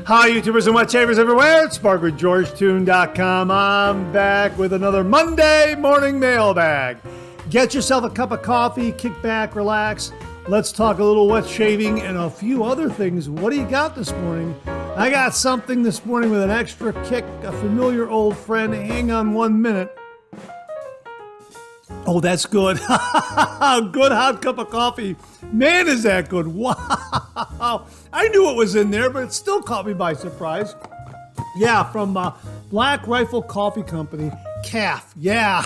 Hi, YouTubers and wet shavers everywhere. It's SparkWithGeorgeTune.com. I'm back with another Monday Morning Mailbag. Get yourself a cup of coffee, kick back, relax. Let's talk a little wet shaving and a few other things. What do you got this morning? I got something this morning with an extra kick, a familiar old friend. Hang on 1 minute. Oh, that's good. Good hot cup of coffee. Man, is that good. Wow. I knew it was in there, but it still caught me by surprise. Yeah, from Black Rifle Coffee Company. Calf. Yeah,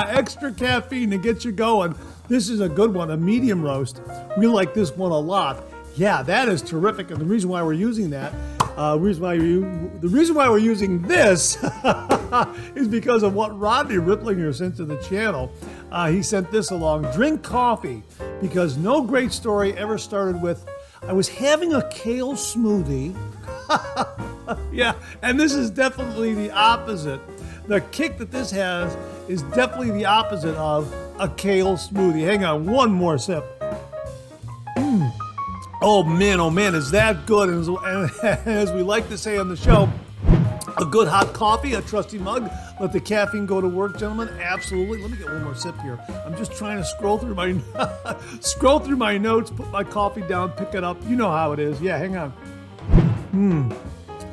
extra caffeine to get you going. This is a good one, a medium roast. We like this one a lot. Yeah, that is terrific. And the reason why we're using that, the reason why we're using this is because of what Rodney Ripplinger sent to the channel. He sent this along. Drink coffee, because no great story ever started with, I was having a kale smoothie. Yeah, and this is definitely the opposite. The kick that this has is definitely the opposite of a kale smoothie. Hang on, one more sip. Oh man, is that good? And as we like to say on the show, a good hot coffee, a trusty mug. Let the caffeine go to work, gentlemen. Absolutely. Let me get one more sip here. I'm just trying to scroll through my notes, put my coffee down, pick it up. You know how it is. Yeah, hang on.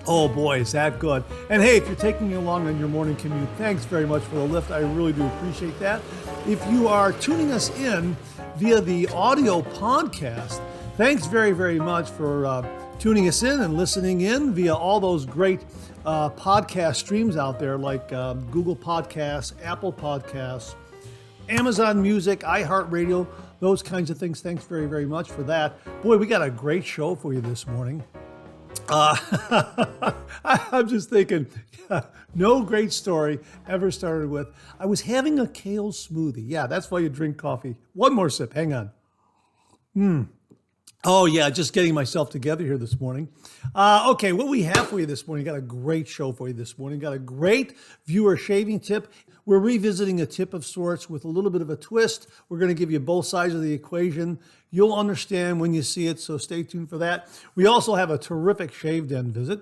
Oh boy, is that good. And hey, if you're taking me along on your morning commute, thanks very much for the lift. I really do appreciate that. If you are tuning us in via the audio podcast, thanks very, very much for tuning us in and listening in via all those great podcast streams out there like Google Podcasts, Apple Podcasts, Amazon Music, iHeartRadio, those kinds of things. Thanks very, very much for that. Boy, we got a great show for you this morning. I'm just thinking, no great story ever started with, I was having a kale smoothie. Yeah, that's why you drink coffee. One more sip. Hang on. Oh, yeah, just getting myself together here this morning. Okay, what we have for you this morning, got a great show for you this morning. Got a great viewer shaving tip. We're revisiting a tip of sorts with a little bit of a twist. We're going to give you both sides of the equation. You'll understand when you see it, so stay tuned for that. We also have a terrific shave den visit.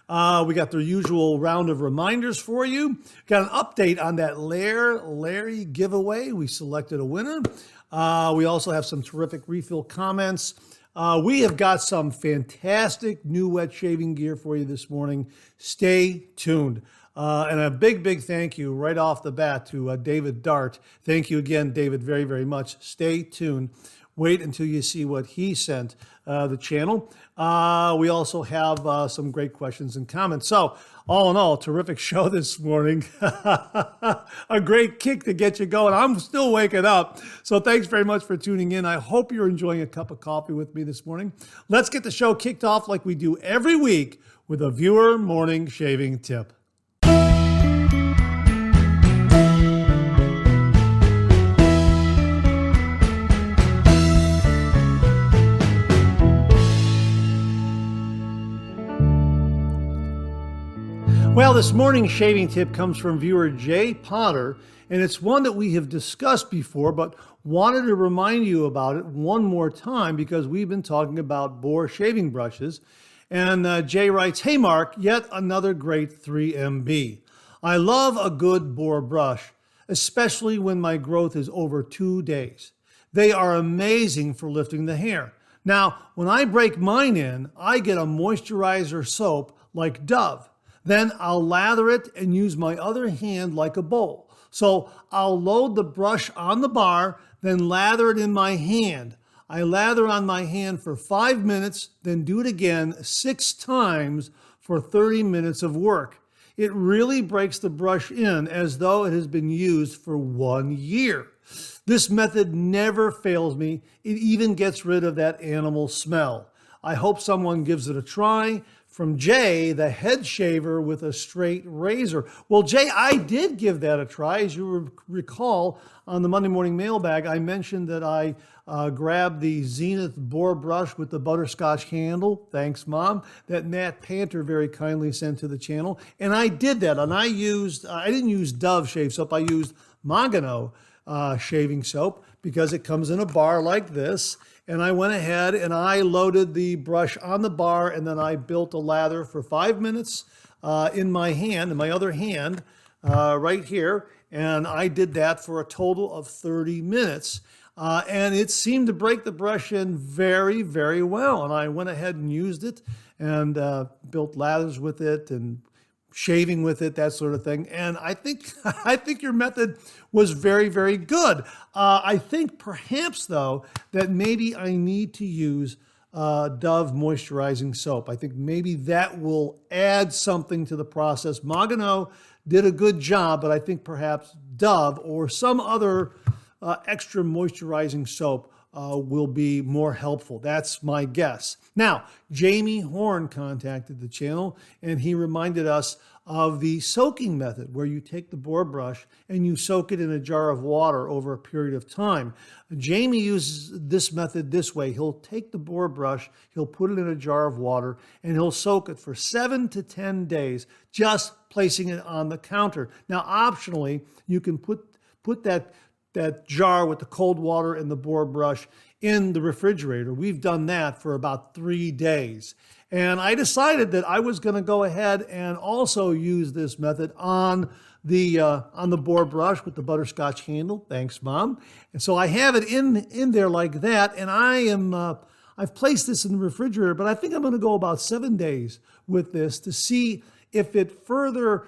We got the usual round of reminders for you. Got an update on that Larry giveaway. We selected a winner. We also have some terrific refill comments. We have got some fantastic new wet shaving gear for you this morning. Stay tuned. And a big thank you right off the bat to David Dart. Thank you again, David, very, very much. Stay tuned. Wait until you see what he sent the channel. We also have some great questions and comments. So all in all, terrific show this morning. A great kick to get you going. I'm still waking up. So thanks very much for tuning in. I hope you're enjoying a cup of coffee with me this morning. Let's get the show kicked off like we do every week with a viewer morning shaving tip. Well, this morning's shaving tip comes from viewer Jay Potter, and it's one that we have discussed before, but wanted to remind you about it one more time because we've been talking about Boar shaving brushes. And Jay writes, "Hey Mark, yet another great 3MB. I love a good Boar brush, especially when my growth is over 2 days. They are amazing for lifting the hair. Now, when I break mine in, I get a moisturizer soap like Dove. Then I'll lather it and use my other hand like a bowl. So I'll load the brush on the bar, then lather it in my hand. I lather on my hand for 5 minutes, then do it again 6 times for 30 minutes of work. It really breaks the brush in as though it has been used for 1 year. This method never fails me. It even gets rid of that animal smell. I hope someone gives it a try." From Jay, the head shaver with a straight razor. Well, Jay, I did give that a try. As you recall, on the Monday Morning Mailbag, I mentioned that I grabbed the Zenith Boar brush with the butterscotch handle. Thanks, Mom. That Matt Panter very kindly sent to the channel. And I did that. And I didn't use Dove shave soap. I used Magano shaving soap because it comes in a bar like this. and I went ahead and I loaded the brush on the bar, and then I built a lather for 5 minutes in my hand, in my other hand, right here. And I did that for a total of 30 minutes. And it seemed to break the brush in very, very well. And I went ahead and used it and built lathers with it and shaving with it, that sort of thing. And I think your method was very, very good. I think perhaps, though, that maybe I need to use Dove moisturizing soap. I think maybe that will add something to the process. Magano did a good job, but I think perhaps Dove or some other extra moisturizing soap will be more helpful. That's my guess. Now, Jamie Horn contacted the channel, and he reminded us of the soaking method, where you take the boar brush and you soak it in a jar of water over a period of time. Jamie uses this method this way. He'll take the boar brush, he'll put it in a jar of water, and he'll soak it for 7 to 10 days, just placing it on the counter. Now, optionally, you can put that jar with the cold water and the boar brush in the refrigerator. We've done that for about 3 days. And I decided that I was going to go ahead and also use this method on the boar brush with the butterscotch handle. Thanks, Mom. And so I have it in there like that, and I've placed this in the refrigerator, but I think I'm going to go about 7 days with this to see if it further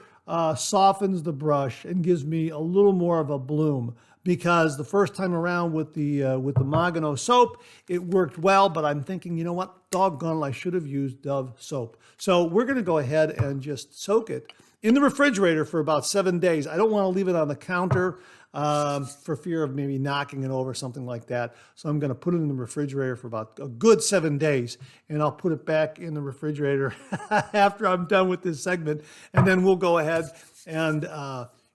softens the brush and gives me a little more of a bloom. Because the first time around with the Magano soap, it worked well, but I'm thinking, you know what, doggone it, I should have used Dove soap. So we're going to go ahead and just soak it in the refrigerator for about 7 days. I don't want to leave it on the counter for fear of maybe knocking it over, something like that. So I'm going to put it in the refrigerator for about a good 7 days, and I'll put it back in the refrigerator after I'm done with this segment, and then we'll go ahead and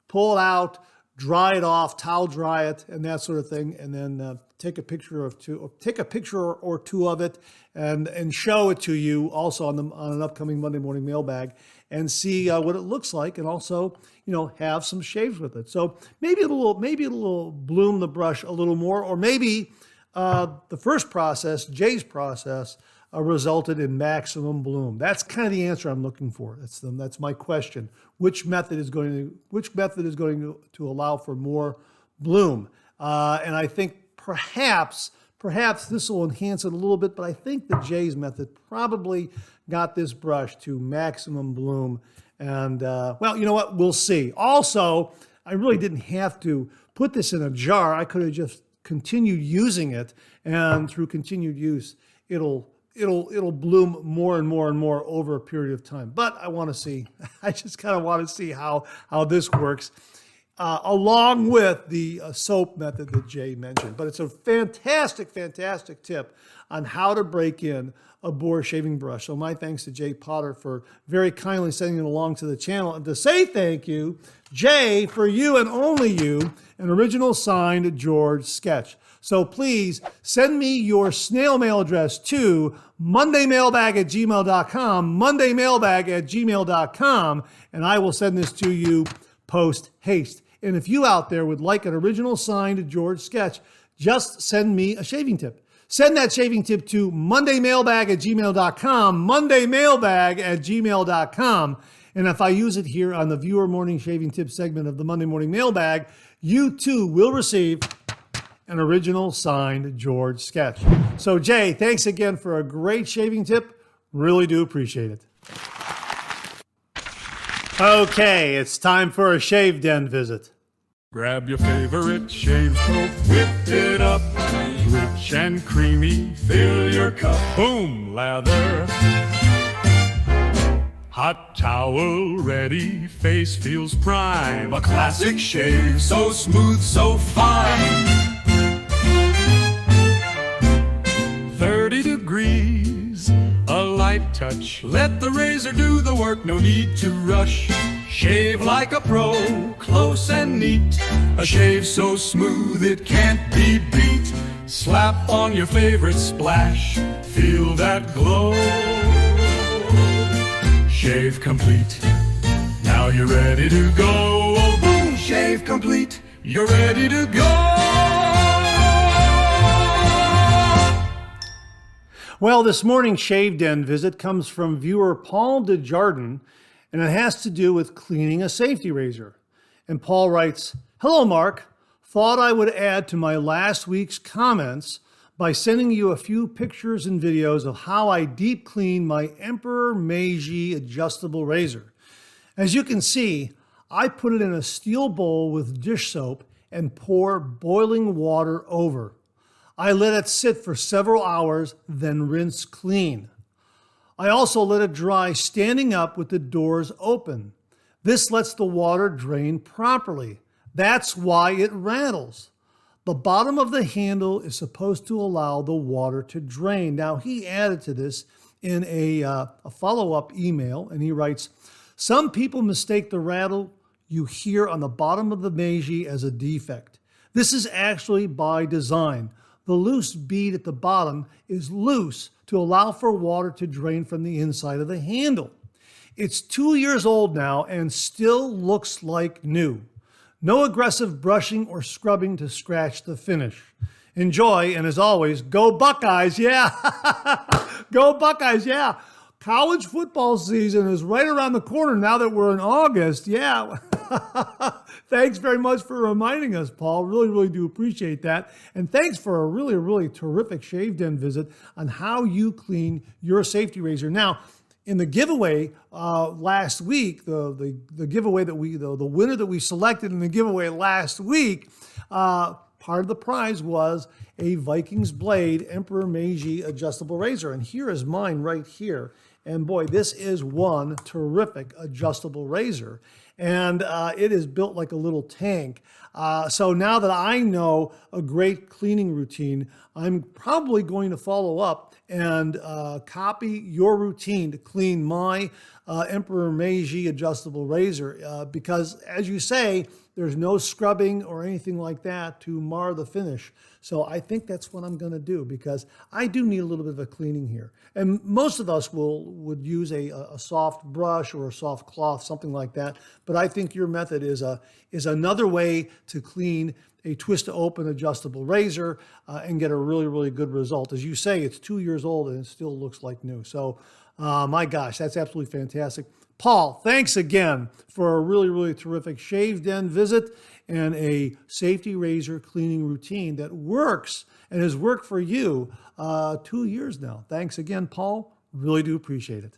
pull it out, dry it off, towel dry it, and that sort of thing, and then take a picture or two of it, and show it to you also on an upcoming Monday Morning Mailbag, and see what it looks like, and also have some shaves with it. So maybe it'll bloom the brush a little more, or maybe the first process, Jay's process, resulted in maximum bloom. That's kind of the answer I'm looking for. That's my question. Which method is going to allow for more bloom? And I think perhaps this will enhance it a little bit, but I think the Jay's method probably got this brush to maximum bloom. And well, you know what? We'll see. Also, I really didn't have to put this in a jar. I could have just continued using it, and through continued use, it'll bloom more and more and more over a period of time. But I just kind of want to see how this works, along with the soap method that Jay mentioned. But it's a fantastic, fantastic tip on how to break in a Boar shaving brush. So my thanks to Jay Potter for very kindly sending it along to the channel. And to say thank you, Jay, for you and only you, an original signed George sketch. So please send me your snail mail address to mondaymailbag@gmail.com, mondaymailbag@gmail.com, and I will send this to you post haste. And if you out there would like an original signed George sketch, just send me a shaving tip. Send that shaving tip to mondaymailbag@gmail.com, mondaymailbag@gmail.com. And if I use it here on the Viewer Morning Shaving Tip segment of the Monday Morning Mailbag, you too will receive an original signed George sketch. So Jay, thanks again for a great shaving tip. Really do appreciate it. Okay, it's time for a shave den visit. Grab your favorite shave soap, whip it up, rich and creamy, fill your cup, boom, lather. Hot towel ready, face feels prime, a classic shave, so smooth, so fine. 30 degrees, a light touch, let the razor do the work, no need to rush. Shave like a pro, close and neat, a shave so smooth it can't be beat. Slap on your favorite splash, feel that glow. Shave complete, now you're ready to go. Oh, boom, shave complete, you're ready to go. Well, this morning's Shave Den visit comes from viewer Paul Desjardins, and it has to do with cleaning a safety razor. And Paul writes, "Hello, Mark. Thought I would add to my last week's comments by sending you a few pictures and videos of how I deep clean my Emperor Meiji adjustable razor. As you can see, I put it in a steel bowl with dish soap and pour boiling water over. I let it sit for several hours, then rinse clean. I also let it dry standing up with the doors open. This lets the water drain properly. That's why it rattles. The bottom of the handle is supposed to allow the water to drain." Now, he added to this in a follow-up email, and he writes, "Some people mistake the rattle you hear on the bottom of the Meiji as a defect. This is actually by design. The loose bead at the bottom is loose to allow for water to drain from the inside of the handle. It's 2 years old now and still looks like new. No aggressive brushing or scrubbing to scratch the finish. Enjoy, and as always, go Buckeyes, yeah." Go Buckeyes, yeah. College football season is right around the corner now that we're in August, yeah. Thanks very much for reminding us, Paul. Really, really do appreciate that. And thanks for a really, really terrific Shave Den visit on how you clean your safety razor. Now, in the giveaway last week, the giveaway that the winner that we selected in the giveaway last week, part of the prize was a Vikings Blade Emperor Meiji adjustable razor. And here is mine right here. And boy, this is one terrific adjustable razor. And it is built like a little tank. So now that I know a great cleaning routine, I'm probably going to follow up and copy your routine to clean my Emperor Meiji adjustable razor because, as you say, there's no scrubbing or anything like that to mar the finish. So I think that's what I'm going to do because I do need a little bit of a cleaning here. And most of us would use a soft brush or a soft cloth, something like that. But I think your method is another way to clean a twist-to-open adjustable razor and get a really, really good result. As you say, it's 2 years old and it still looks like new. So my gosh, that's absolutely fantastic. Paul, thanks again for a really, really terrific Shave Den visit and a safety razor cleaning routine that works and has worked for you 2 years now. Thanks again, Paul. Really do appreciate it.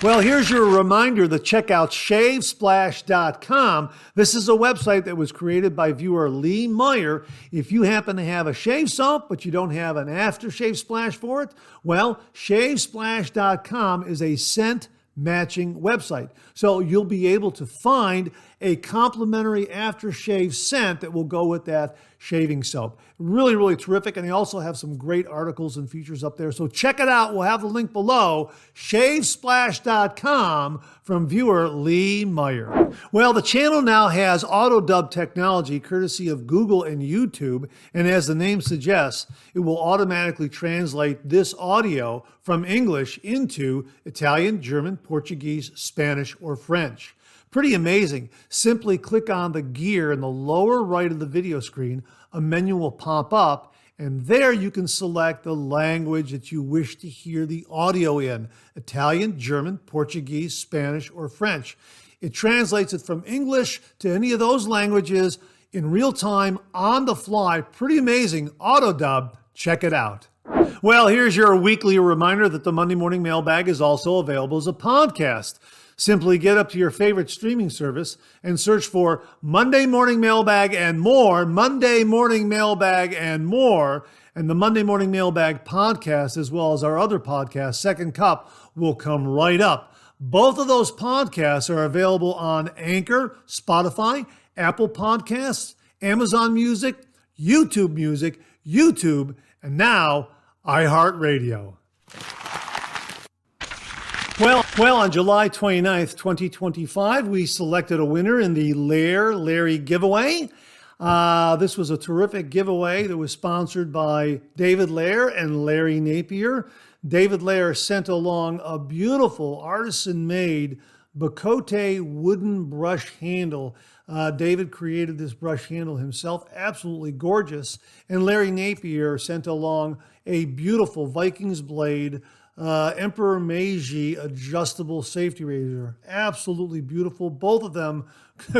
Well, here's your reminder to check out shavesplash.com. This is a website that was created by viewer Lee Meyer. If you happen to have a shave soap, but you don't have an aftershave splash for it, well, shavesplash.com is a scent matching website. So you'll be able to find a complimentary aftershave scent that will go with that shaving soap. Really, really terrific. And they also have some great articles and features up there. So check it out. We'll have the link below, shavesplash.com from viewer Lee Meyer. Well, the channel now has auto dub technology courtesy of Google and YouTube. And as the name suggests, it will automatically translate this audio from English into Italian, German, Portuguese, Spanish, or French. Pretty amazing. Simply click on the gear in the lower right of the video screen. A menu will pop up, and there you can select the language that you wish to hear the audio in: Italian, German, Portuguese, Spanish, or French. It translates it from English to any of those languages in real time, on the fly. Pretty amazing. Auto dub. Check it out. Well, here's your weekly reminder that the Monday Morning Mailbag is also available as a podcast. Simply get up to your favorite streaming service and search for Monday Morning Mailbag and more, Monday Morning Mailbag and more, and the Monday Morning Mailbag podcast, as well as our other podcast, Second Cup, will come right up. Both of those podcasts are available on Anchor, Spotify, Apple Podcasts, Amazon Music, YouTube, and now iHeartRadio. Well, on July 29th, 2025, we selected a winner in the Larry giveaway. This was a terrific giveaway that was sponsored by David Lair and Larry Napier. David Lair sent along a beautiful artisan-made Bacote wooden brush handle. David created this brush handle himself, absolutely gorgeous. And Larry Napier sent along a beautiful Vikings blade, Emperor Meiji adjustable safety razor. Absolutely beautiful. Both of them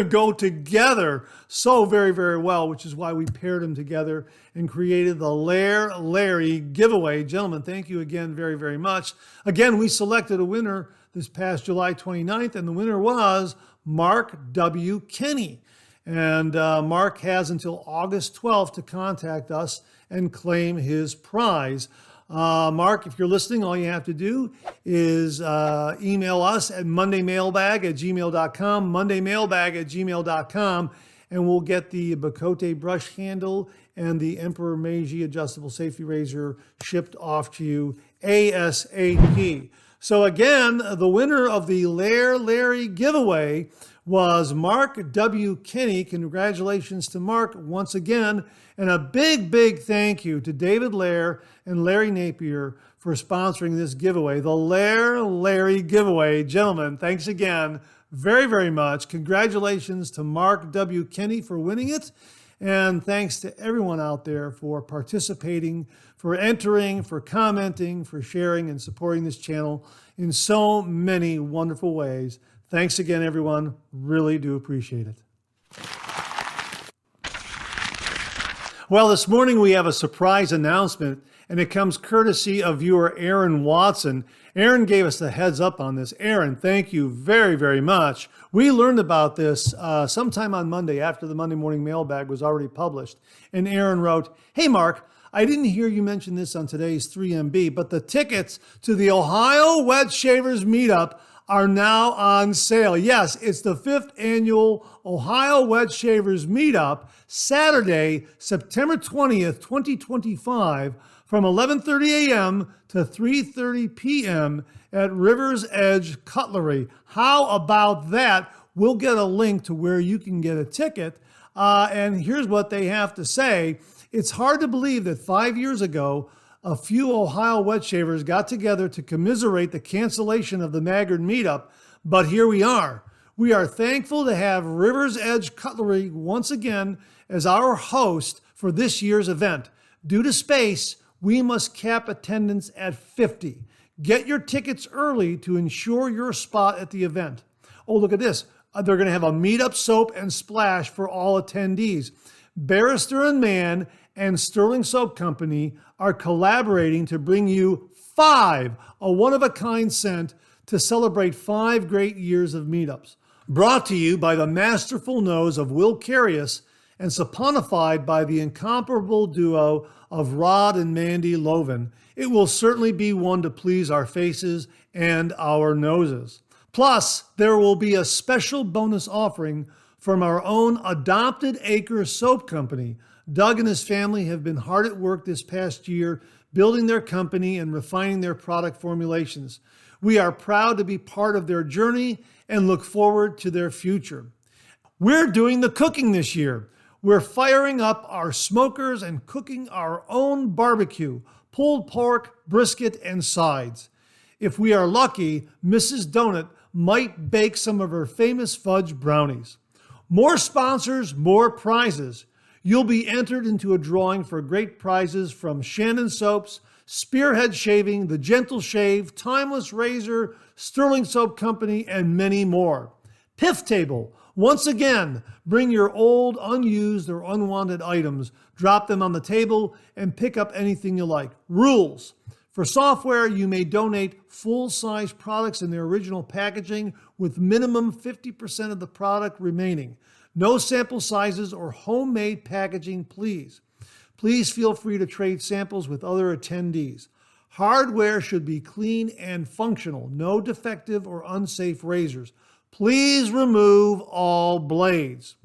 go together so very, very well, which is why we paired them together and created the Larry giveaway. Gentlemen, thank you again very, very much. Again, we selected a winner this past July 29th, and the winner was Mark W. Kenny. And Mark has until August 12th to contact us and claim his prize. Mark, if you're listening, all you have to do is email us at mondaymailbag@gmail.com, mondaymailbag@gmail.com, and we'll get the Bacote brush handle and the Emperor Meiji adjustable safety razor shipped off to you ASAP. So again, the winner of the Larry giveaway was Mark W. Kenny. Congratulations to Mark once again. And a big, big thank you to David Lair and Larry Napier for sponsoring this giveaway, the Larry giveaway. Gentlemen, thanks again very, very much. Congratulations to Mark W. Kenny for winning it. And thanks to everyone out there for participating, for entering, for commenting, for sharing and supporting this channel in so many wonderful ways. Thanks again, everyone. Really do appreciate it. Well, this morning we have a surprise announcement, and it comes courtesy of viewer Aaron Watson. Aaron gave us the heads up on this. Aaron, thank you very, very much. We learned about this sometime on Monday after the Monday Morning Mailbag was already published. And Aaron wrote, "Hey, Mark, I didn't hear you mention this on today's 3MB, but the tickets to the Ohio Wet Shavers Meetup are now on sale." Yes, it's the 5th annual Ohio Wet Shavers Meetup, Saturday, September 20th, 2025, from 11:30 a.m. to 3:30 p.m. at River's Edge Cutlery. How about that? We'll get a link to where you can get a ticket. And here's what they have to say. It's hard to believe that 5 years ago, a few Ohio wet shavers got together to commiserate the cancellation of the Maggard meetup, but here we are. We are thankful to have River's Edge Cutlery once again as our host for this year's event. Due to space, we must cap attendance at 50. Get your tickets early to ensure your spot at the event. Oh, look at this. They're going to have a meetup soap and splash for all attendees. Barrister and Mann and Sterling Soap Company are collaborating to bring you a one-of-a-kind scent to celebrate 5 great years of meetups. Brought to you by the masterful nose of Will Carius and saponified by the incomparable duo of Rod and Mandy Loven, it will certainly be one to please our faces and our noses. Plus, there will be a special bonus offering from our own Adopted Acre Soap Company. Doug and his family have been hard at work this past year, building their company and refining their product formulations. We are proud to be part of their journey and look forward to their future. We're doing the cooking this year. We're firing up our smokers and cooking our own barbecue, pulled pork, brisket, and sides. If we are lucky, Mrs. Donut might bake some of her famous fudge brownies. More sponsors, more prizes. You'll be entered into a drawing for great prizes from Shannon Soaps, Spearhead Shaving, The Gentle Shave, Timeless Razor, Sterling Soap Company, and many more. Piff Table. Once again, bring your old, unused, or unwanted items, drop them on the table, and pick up anything you like. Rules. For software, you may donate full-size products in their original packaging with minimum 50% of the product remaining. No sample sizes or homemade packaging, please. Please feel free to trade samples with other attendees. Hardware should be clean and functional. No defective or unsafe razors. Please remove all blades.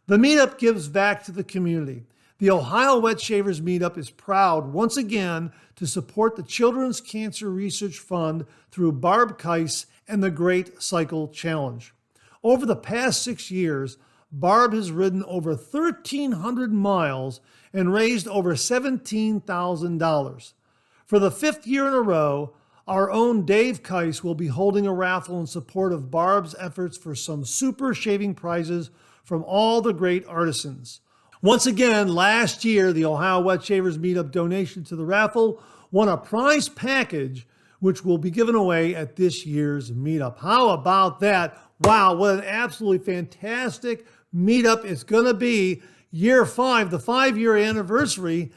The meetup gives back to the community. The Ohio Wet Shavers Meetup is proud once again to support the Children's Cancer Research Fund through Barb Keiss and the Great Cycle Challenge. Over the past 6 years, Barb has ridden over 1,300 miles and raised over $17,000. For the 5th year in a row, our own Dave Keiss will be holding a raffle in support of Barb's efforts for some super shaving prizes from all the great artisans. Once again, last year, the Ohio Wet Shavers Meetup donation to the raffle won a prize package which will be given away at this year's meetup. How about that? Wow, what an absolutely fantastic meetup it's going to be. Year 5, the 5-year anniversary.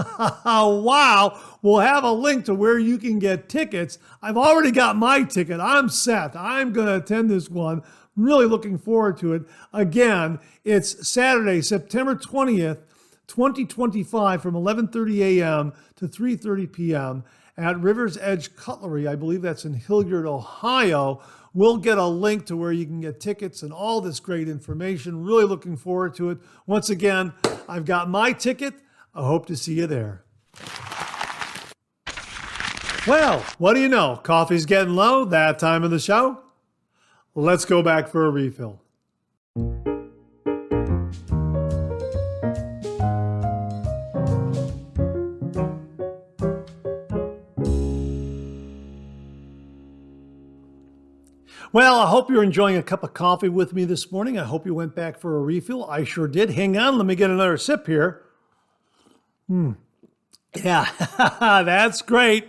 Wow, we'll have a link to where you can get tickets. I've already got my ticket. I'm set. I'm going to attend this one. Really looking forward to it. Again, it's Saturday, September 20th, 2025 from 11:30 a.m. to 3:30 p.m. at River's Edge Cutlery. I believe that's in Hilliard, Ohio. We'll get a link to where you can get tickets and all this great information. Really looking forward to it. Once again, I've got my ticket. I hope to see you there. Well, what do you know? Coffee's getting low, that time of the show. Let's go back for a refill. Well, I hope you're enjoying a cup of coffee with me this morning. I hope you went back for a refill. I sure did. Hang on, let me get another sip here. Yeah, that's great.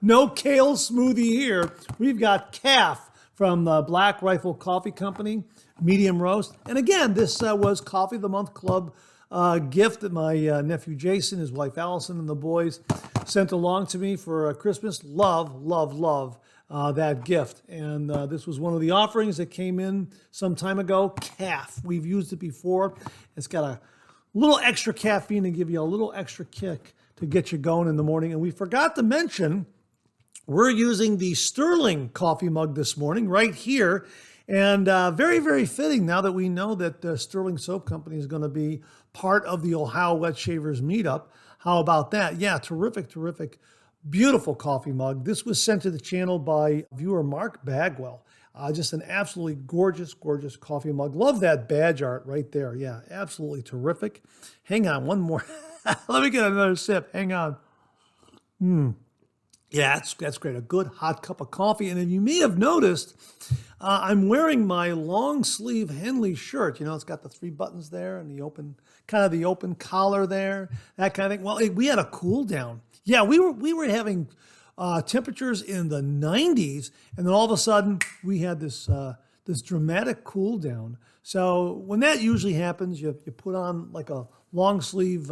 No kale smoothie here. We've got calf from the Black Rifle Coffee Company, medium roast. And again, this was Coffee of the Month Club gift that my nephew Jason, his wife Allison, and the boys sent along to me for Christmas. Love, love, love that gift. And this was one of the offerings that came in some time ago. Calf. We've used it before. It's got a little extra caffeine to give you a little extra kick to get you going in the morning. And we forgot to mention, we're using the Sterling coffee mug this morning right here. And very, very fitting now that we know that Sterling Soap Company is going to be part of the Ohio Wet Shavers Meetup. How about that? Yeah, terrific, terrific. Beautiful coffee mug. This was sent to the channel by viewer Mark Bagwell. Just an absolutely gorgeous, gorgeous coffee mug. Love that badge art right there. Yeah, absolutely terrific. Hang on, one more. Let me get another sip. Hang on. Yeah, that's great. A good hot cup of coffee. And if you may have noticed, I'm wearing my long sleeve Henley shirt. You know, it's got the 3 buttons there and the open, kind of the open collar there, that kind of thing. Well, we had a cool down. Yeah, we were having temperatures in the 90s, and then all of a sudden we had this dramatic cool down. So when that usually happens, you put on like a long sleeve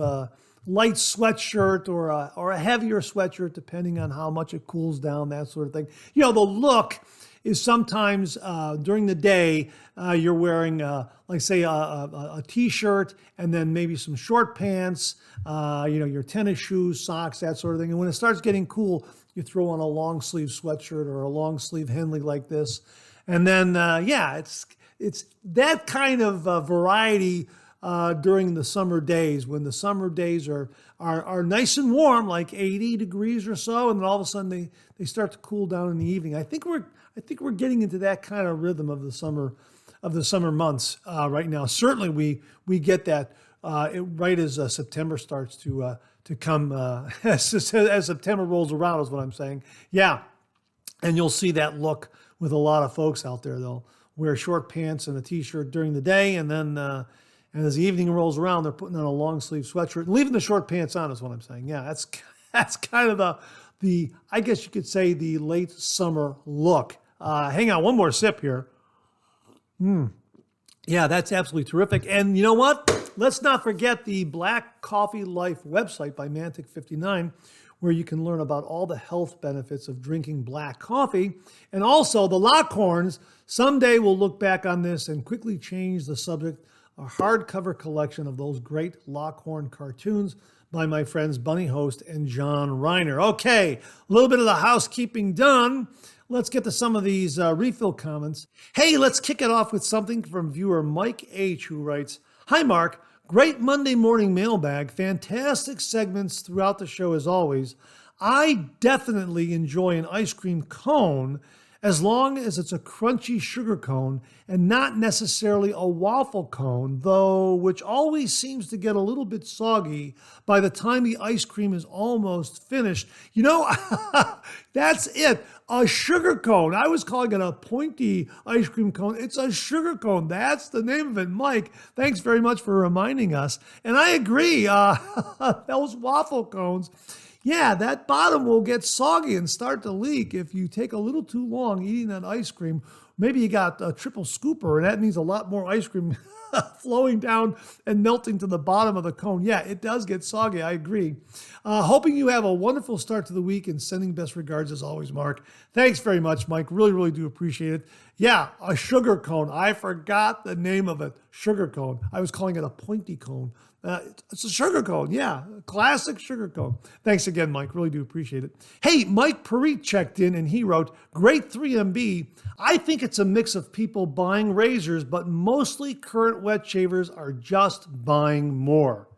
light sweatshirt or a heavier sweatshirt, depending on how much it cools down, that sort of thing. You know, the look is sometimes during the day you're wearing like say a t-shirt and then maybe some short pants, your tennis shoes, socks, that sort of thing. And when it starts getting cool, you throw on a long sleeve sweatshirt or a long sleeve Henley like this. And then, it's that kind of variety during the summer days, when the summer days are nice and warm, like 80 degrees or so, and then all of a sudden they start to cool down in the evening. I think we're getting into that kind of rhythm of the summer months right now. Certainly we get that right as September starts to come, as September rolls around is what I'm saying. Yeah, and you'll see that look with a lot of folks out there. They'll wear short pants and a t-shirt during the day, and then and as the evening rolls around, they're putting on a long sleeve sweatshirt and leaving the short pants on is what I'm saying. Yeah, that's kind of the I guess you could say the late summer look. Hang on, one more sip here. Yeah, that's absolutely terrific. And you know what? Let's not forget the Black Coffee Life website by Mantic59, where you can learn about all the health benefits of drinking black coffee. And also the Lockhorns. Someday we'll look back on this and quickly change the subject. A hardcover collection of those great Lockhorn cartoons by my friends Bunny Host and John Reiner. Okay, a little bit of the housekeeping done. Let's get to some of these refill comments. Hey, let's kick it off with something from viewer Mike H., who writes, "Hi, Mark. Great Monday morning mailbag. Fantastic segments throughout the show as always. I definitely enjoy an ice cream cone as long as it's a crunchy sugar cone and not necessarily a waffle cone, though, which always seems to get a little bit soggy by the time the ice cream is almost finished. You know, that's it. A sugar cone. I was calling it a pointy ice cream cone. It's a sugar cone. That's the name of it. Mike, thanks very much for reminding us. And I agree. Those waffle cones, yeah, that bottom will get soggy and start to leak if you take a little too long eating that ice cream. Maybe you got a triple scooper, and that means a lot more ice cream flowing down and melting to the bottom of the cone. Yeah, it does get soggy. I agree. Hoping you have a wonderful start to the week and sending best regards as always, Mark. Thanks very much, Mike. Really, really do appreciate it. Yeah, a sugar cone. I forgot the name of it. Sugar cone. I was calling it a pointy cone. It's a sugar cone. Yeah, a classic sugar cone. Thanks again, Mike. Really do appreciate it. Hey, Mike Parit checked in and he wrote, great 3MB. I think it's a mix of people buying razors, but mostly current wet shavers are just buying more.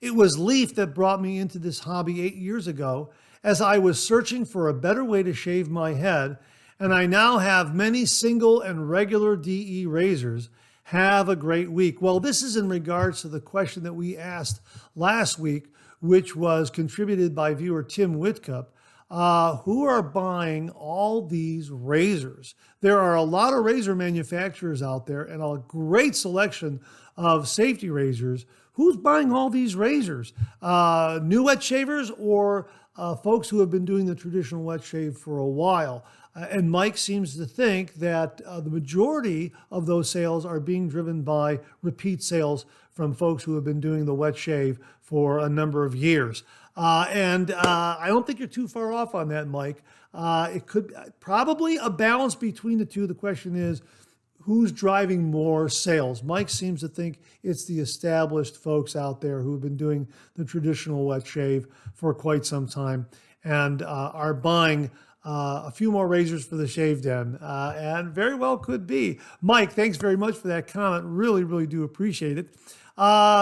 It was Leaf that brought me into this hobby 8 years ago as I was searching for a better way to shave my head, and I now have many single and regular DE razors. Have a great week. Well, this is in regards to the question that we asked last week, which was contributed by viewer Tim Whitcup. Who are buying all these razors? There are a lot of razor manufacturers out there and a great selection of safety razors. Who's buying all these razors? New wet shavers or folks who have been doing the traditional wet shave for a while? And Mike seems to think that the majority of those sales are being driven by repeat sales from folks who have been doing the wet shave for a number of years. And I don't think you're too far off on that, Mike. It could probably a balance between the two. The question is, who's driving more sales? Mike seems to think it's the established folks out there who have been doing the traditional wet shave for quite some time and are buying a few more razors for the shave den, and very well could be. Mike, thanks very much for that comment. Really, really do appreciate it.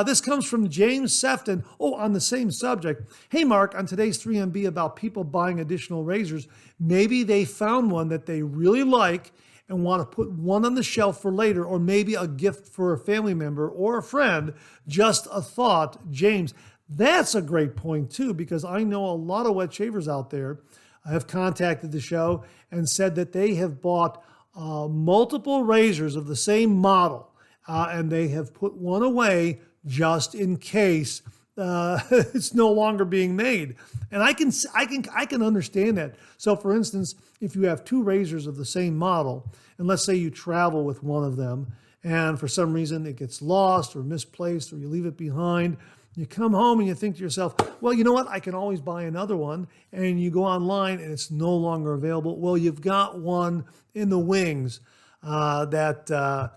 This comes from James Sefton. Oh, on the same subject. Hey, Mark, on today's 3MB about people buying additional razors, maybe they found one that they really like and want to put one on the shelf for later, or maybe a gift for a family member or a friend. Just a thought, James. That's a great point, too, because I know a lot of wet shavers out there have contacted the show and said that they have bought multiple razors of the same model, and they have put one away just in case it's no longer being made. And I can understand that. So, for instance, if you have two razors of the same model, and let's say you travel with one of them, and for some reason it gets lost or misplaced, or you leave it behind. You come home and you think to yourself, well, you know what? I can always buy another one. And you go online and it's no longer available. Well, you've got one in the wings that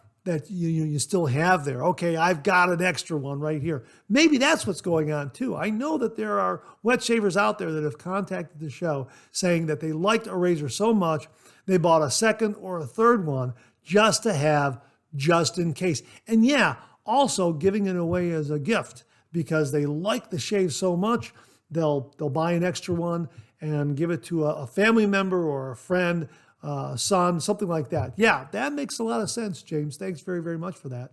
you still have there. Okay, I've got an extra one right here. Maybe that's what's going on too. I know that there are wet shavers out there that have contacted the show saying that they liked a razor so much they bought a second or a third one just to have, just in case. And yeah, also giving it away as a gift. Because they like the shave so much, they'll buy an extra one and give it to a family member or a friend, son, something like that. Yeah, that makes a lot of sense, James. Thanks very, very much for that.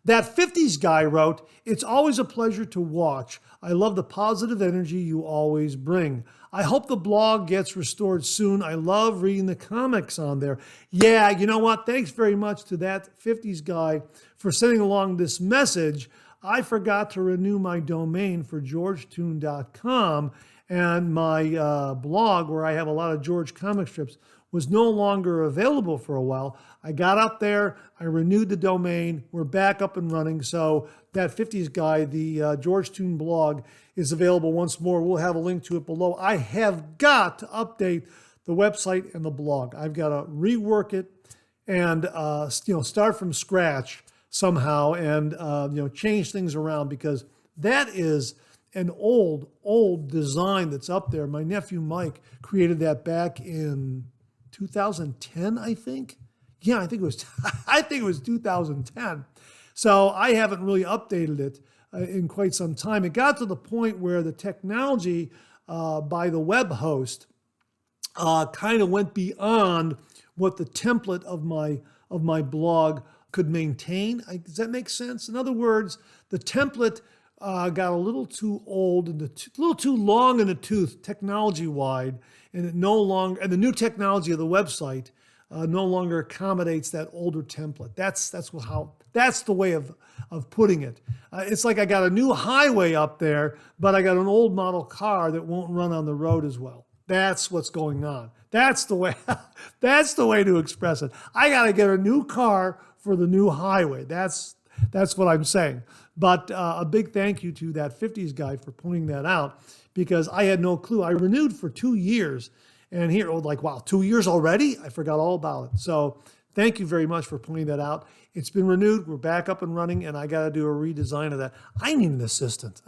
That 50s guy wrote, it's always a pleasure to watch. I love the positive energy you always bring. I hope the blog gets restored soon. I love reading the comics on there. Yeah, you know what? Thanks very much to that 50s guy for sending along this message. I forgot to renew my domain for georgetoon.com, and my blog, where I have a lot of George comic strips, was no longer available for a while. I got up there, I renewed the domain, we're back up and running. So that 50s guy, the Georgetoon blog, is available once more. We'll have a link to it below. I have got to update the website and the blog. I've got to rework it and start from scratch somehow and change things around, because that is an old design that's up there. My nephew Mike created that back in 2010, I think. Yeah, I think it was 2010. So I haven't really updated it in quite some time. It got to the point where the technology by the web host kind of went beyond what the template of my blog could maintain. Does that make sense? In other words, the template got a little too old and a little too long in the tooth, technology-wide, and and the new technology of the website no longer accommodates that older template. That's the way of putting it. It's like I got a new highway up there, but I got an old model car that won't run on the road as well. That's what's going on. That's the way. That's the way to express it. I got to get a new car for the new highway. That's what I'm saying. But a big thank you to that 50s guy for pointing that out, because I had no clue. I renewed for 2 years, and here, wow, 2 years already? I forgot all about it. So thank you very much for pointing that out. It's been renewed. We're back up and running, and I got to do a redesign of that. I need an assistant.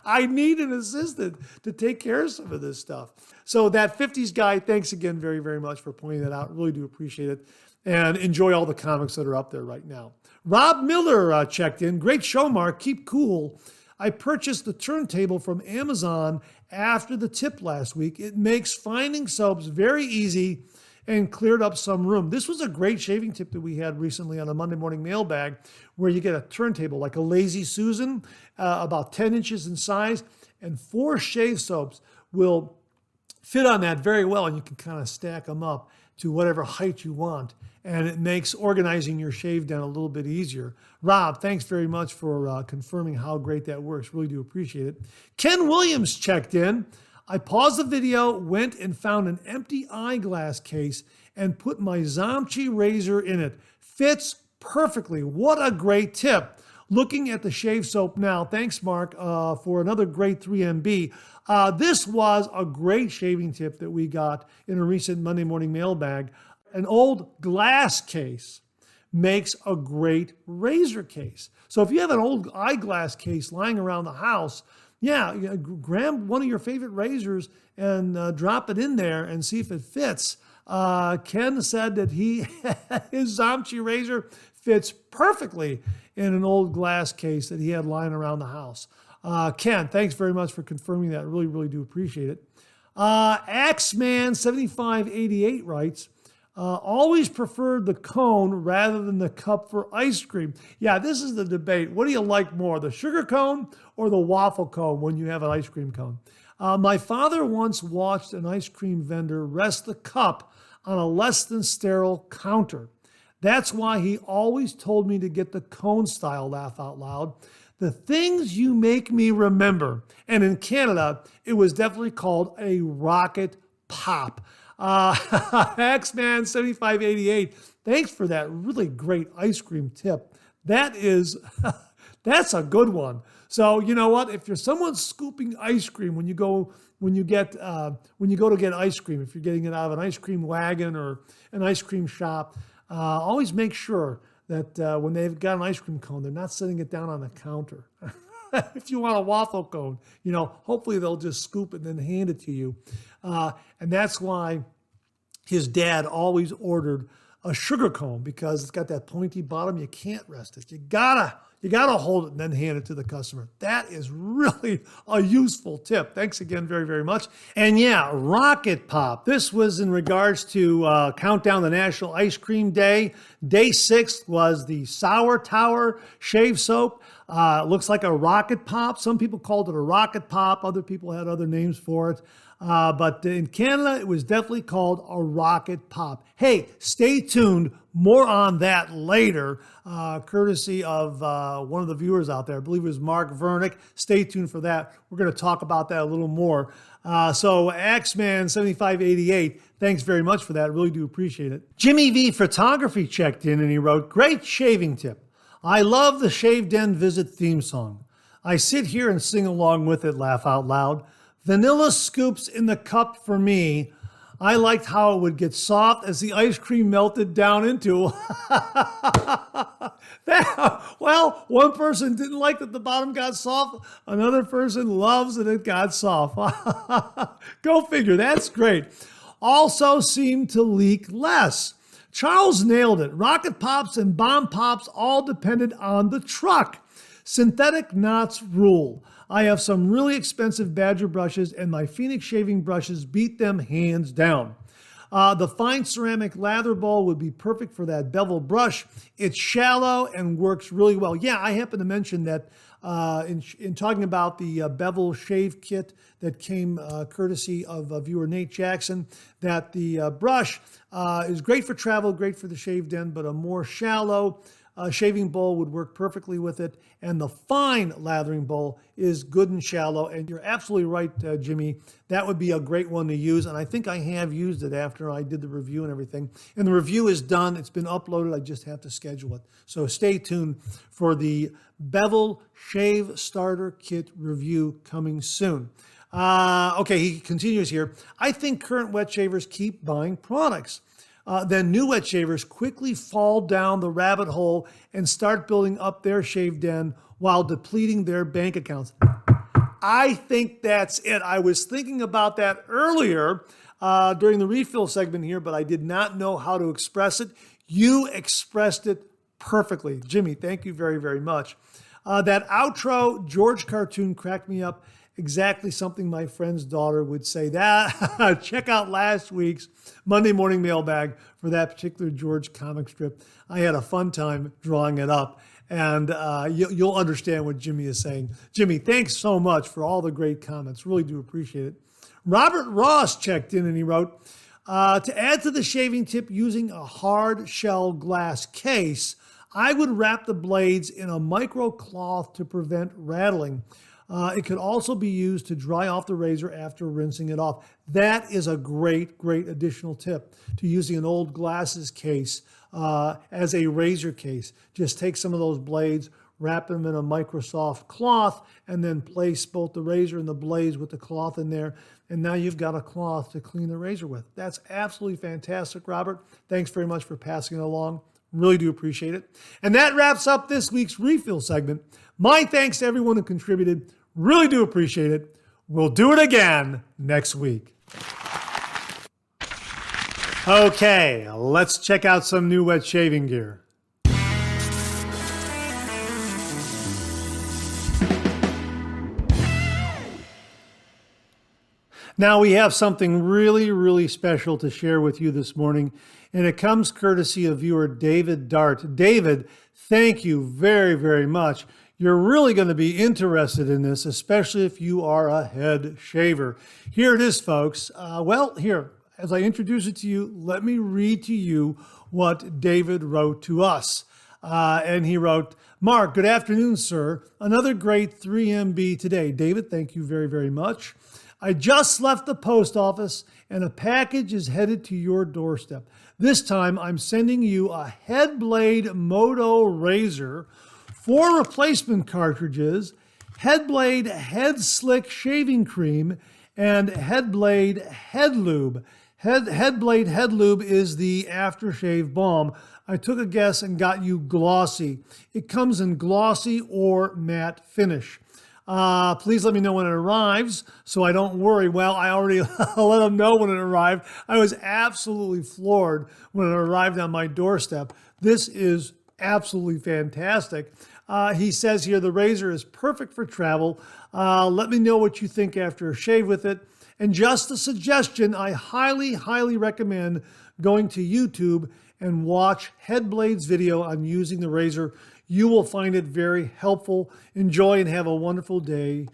I need an assistant to take care of some of this stuff. So that 50s guy, thanks again very, very much for pointing that out. Really do appreciate it, and enjoy all the comics that are up there right now. Rob Miller checked in. Great show, Mark. Keep cool. I purchased the turntable from Amazon after the tip last week. It makes finding soaps very easy and cleared up some room. This was a great shaving tip that we had recently on a Monday Morning Mailbag, where you get a turntable like a Lazy Susan, about 10 inches in size, and 4 shave soaps will fit on that very well, and you can kind of stack them up to whatever height you want, and it makes organizing your shave down a little bit easier. Rob, thanks very much for confirming how great that works. Really do appreciate it. Ken Williams checked in. I paused the video, went and found an empty eyeglass case and put my Zamchi razor in it. Fits perfectly. What a great tip. Looking at the shave soap now. Thanks, Mark, for another great 3MB. This was a great shaving tip that we got in a recent Monday Morning Mailbag. An old glass case makes a great razor case. So if you have an old eyeglass case lying around the house, grab one of your favorite razors and drop it in there and see if it fits. Ken said that his Zamchi razor fits perfectly in an old glass case that he had lying around the house. Ken, thanks very much for confirming that. Really, really do appreciate it. Axeman7588 writes, always preferred the cone rather than the cup for ice cream. Yeah, this is the debate. What do you like more, the sugar cone or the waffle cone when you have an ice cream cone? My father once watched an ice cream vendor rest the cup on a less than sterile counter. That's why he always told me to get the cone style, laugh out loud. The things you make me remember. And in Canada, it was definitely called a rocket pop. Axman7588, thanks for that really great ice cream tip. That's a good one. So you know what? If you're someone scooping ice cream when you go to get ice cream, if you're getting it out of an ice cream wagon or an ice cream shop, always make sure that when they've got an ice cream cone, they're not setting it down on the counter. If you want a waffle cone, hopefully they'll just scoop it and then hand it to you. And that's why his dad always ordered a sugar cone, because it's got that pointy bottom. You can't rest it. You gotta hold it and then hand it to the customer. That is really a useful tip. Thanks again very, very much. And yeah, Rocket Pop. This was in regards to countdown the National Ice Cream Day. Day 6 was the Sour Tower shave soap. Looks like a Rocket Pop. Some people called it a Rocket Pop. Other people had other names for it. But in Canada, it was definitely called a Rocket Pop. Hey, stay tuned. More on that later, courtesy of one of the viewers out there. I believe it was Mark Vernick. Stay tuned for that. We're going to talk about that a little more. So Axman7588, thanks very much for that. Really do appreciate it. Jimmy V Photography checked in and he wrote, great shaving tip. I love the Shave Den Visit theme song. I sit here and sing along with it, laugh out loud. Vanilla scoops in the cup for me. I liked how it would get soft as the ice cream melted down into. Well, one person didn't like that the bottom got soft. Another person loves that it got soft. Go figure, that's great. Also seemed to leak less. Charles nailed it. Rocket Pops and Bomb Pops all depended on the truck. Synthetic knots rule. I have some really expensive Badger brushes, and my Phoenix shaving brushes beat them hands down. The fine ceramic lather ball would be perfect for that bevel brush. It's shallow and works really well. Yeah, I happen to mention that in talking about the bevel shave kit that came courtesy of viewer Nate Jackson, that the brush is great for travel, great for the shaved end, but a more shallow shaving bowl would work perfectly with it. And the fine lathering bowl is good and shallow. And you're absolutely right, Jimmy. That would be a great one to use. And I think I have used it after I did the review and everything. And the review is done. It's been uploaded. I just have to schedule it. So stay tuned for the Bevel Shave Starter Kit review coming soon. Okay, he continues here. I think current wet shavers keep buying products. Then new wet shavers quickly fall down the rabbit hole and start building up their shaved end while depleting their bank accounts. I think that's it. I was thinking about that earlier during the refill segment here, but I did not know how to express it. You expressed it perfectly. Jimmy, thank you very, very much. That outro George cartoon cracked me up. Exactly something my friend's daughter would say. That check out last week's Monday Morning Mailbag for that particular George comic strip. I had a fun time drawing it up, and you'll understand what Jimmy is saying. Jimmy, thanks so much for all the great comments. Really do appreciate it. Robert Ross checked in and he wrote, to add to the shaving tip using a hard shell glass case, I would wrap the blades in a micro cloth to prevent rattling. It could also be used to dry off the razor after rinsing it off. That is a great, great additional tip to using an old glasses case as a razor case. Just take some of those blades, wrap them in a Microsoft cloth, and then place both the razor and the blades with the cloth in there. And now you've got a cloth to clean the razor with. That's absolutely fantastic, Robert. Thanks very much for passing it along. Really do appreciate it. And that wraps up this week's refill segment. My thanks to everyone who contributed. Really do appreciate it. We'll do it again next week. Okay, let's check out some new wet shaving gear. Now we have something really, really special to share with you this morning, and it comes courtesy of viewer David Dart. David, thank you very, very much. You're really going to be interested in this, especially if you are a head shaver. Here it is, folks. Here, as I introduce it to you, let me read to you what David wrote to us. And he wrote, Mark, good afternoon, sir. Another great 3MB today. David, thank you very, very much. I just left the post office and a package is headed to your doorstep. This time I'm sending you a Headblade MotoRazor, 4 replacement cartridges, Headblade Head Slick Shaving Cream, and Headblade Head Lube. Headblade Head Lube is the aftershave balm. I took a guess and got you glossy. It comes in glossy or matte finish. Please let me know when it arrives so I don't worry. Well, I already let them know when it arrived. I was absolutely floored when it arrived on my doorstep. This is absolutely fantastic. He says here, the razor is perfect for travel. Let me know what you think after a shave with it. And just a suggestion, I highly, highly recommend going to YouTube and watch Headblade's video on using the razor. You will find it very helpful. Enjoy and have a wonderful day.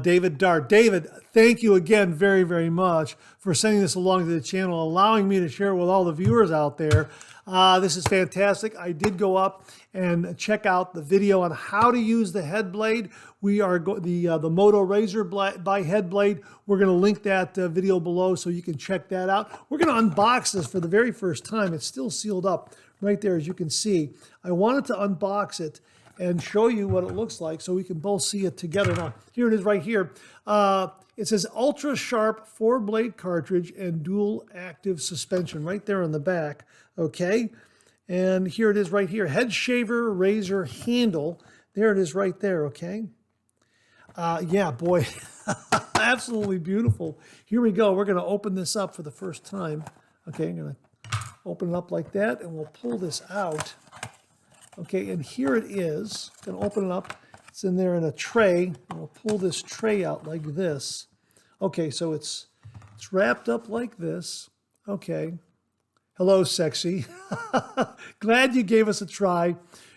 David Dart. David, thank you again very, very much for sending this along to the channel, allowing me to share it with all the viewers out there. This is fantastic. I did go up and check out the video on how to use the Headblade. We are the MotoRazor by Headblade. We're going to link that video below so you can check that out. We're going to unbox this for the very first time. It's still sealed up right there, as you can see. I wanted to unbox it and show you what it looks like so we can both see it together. Now, here it is right here. It says Ultra Sharp 4-blade cartridge and dual active suspension right there on the back. Okay, and here it is right here. Head shaver razor handle. There it is right there, okay? Yeah, boy, absolutely beautiful. Here we go. We're going to open this up for the first time. Okay, I'm going to open it up like that, and we'll pull this out. Okay, and here it is. Going to open it up, It's in there in a tray. We'll pull this tray out like this. Okay, so it's wrapped up like this. Okay. Hello, sexy. Glad you gave us a try.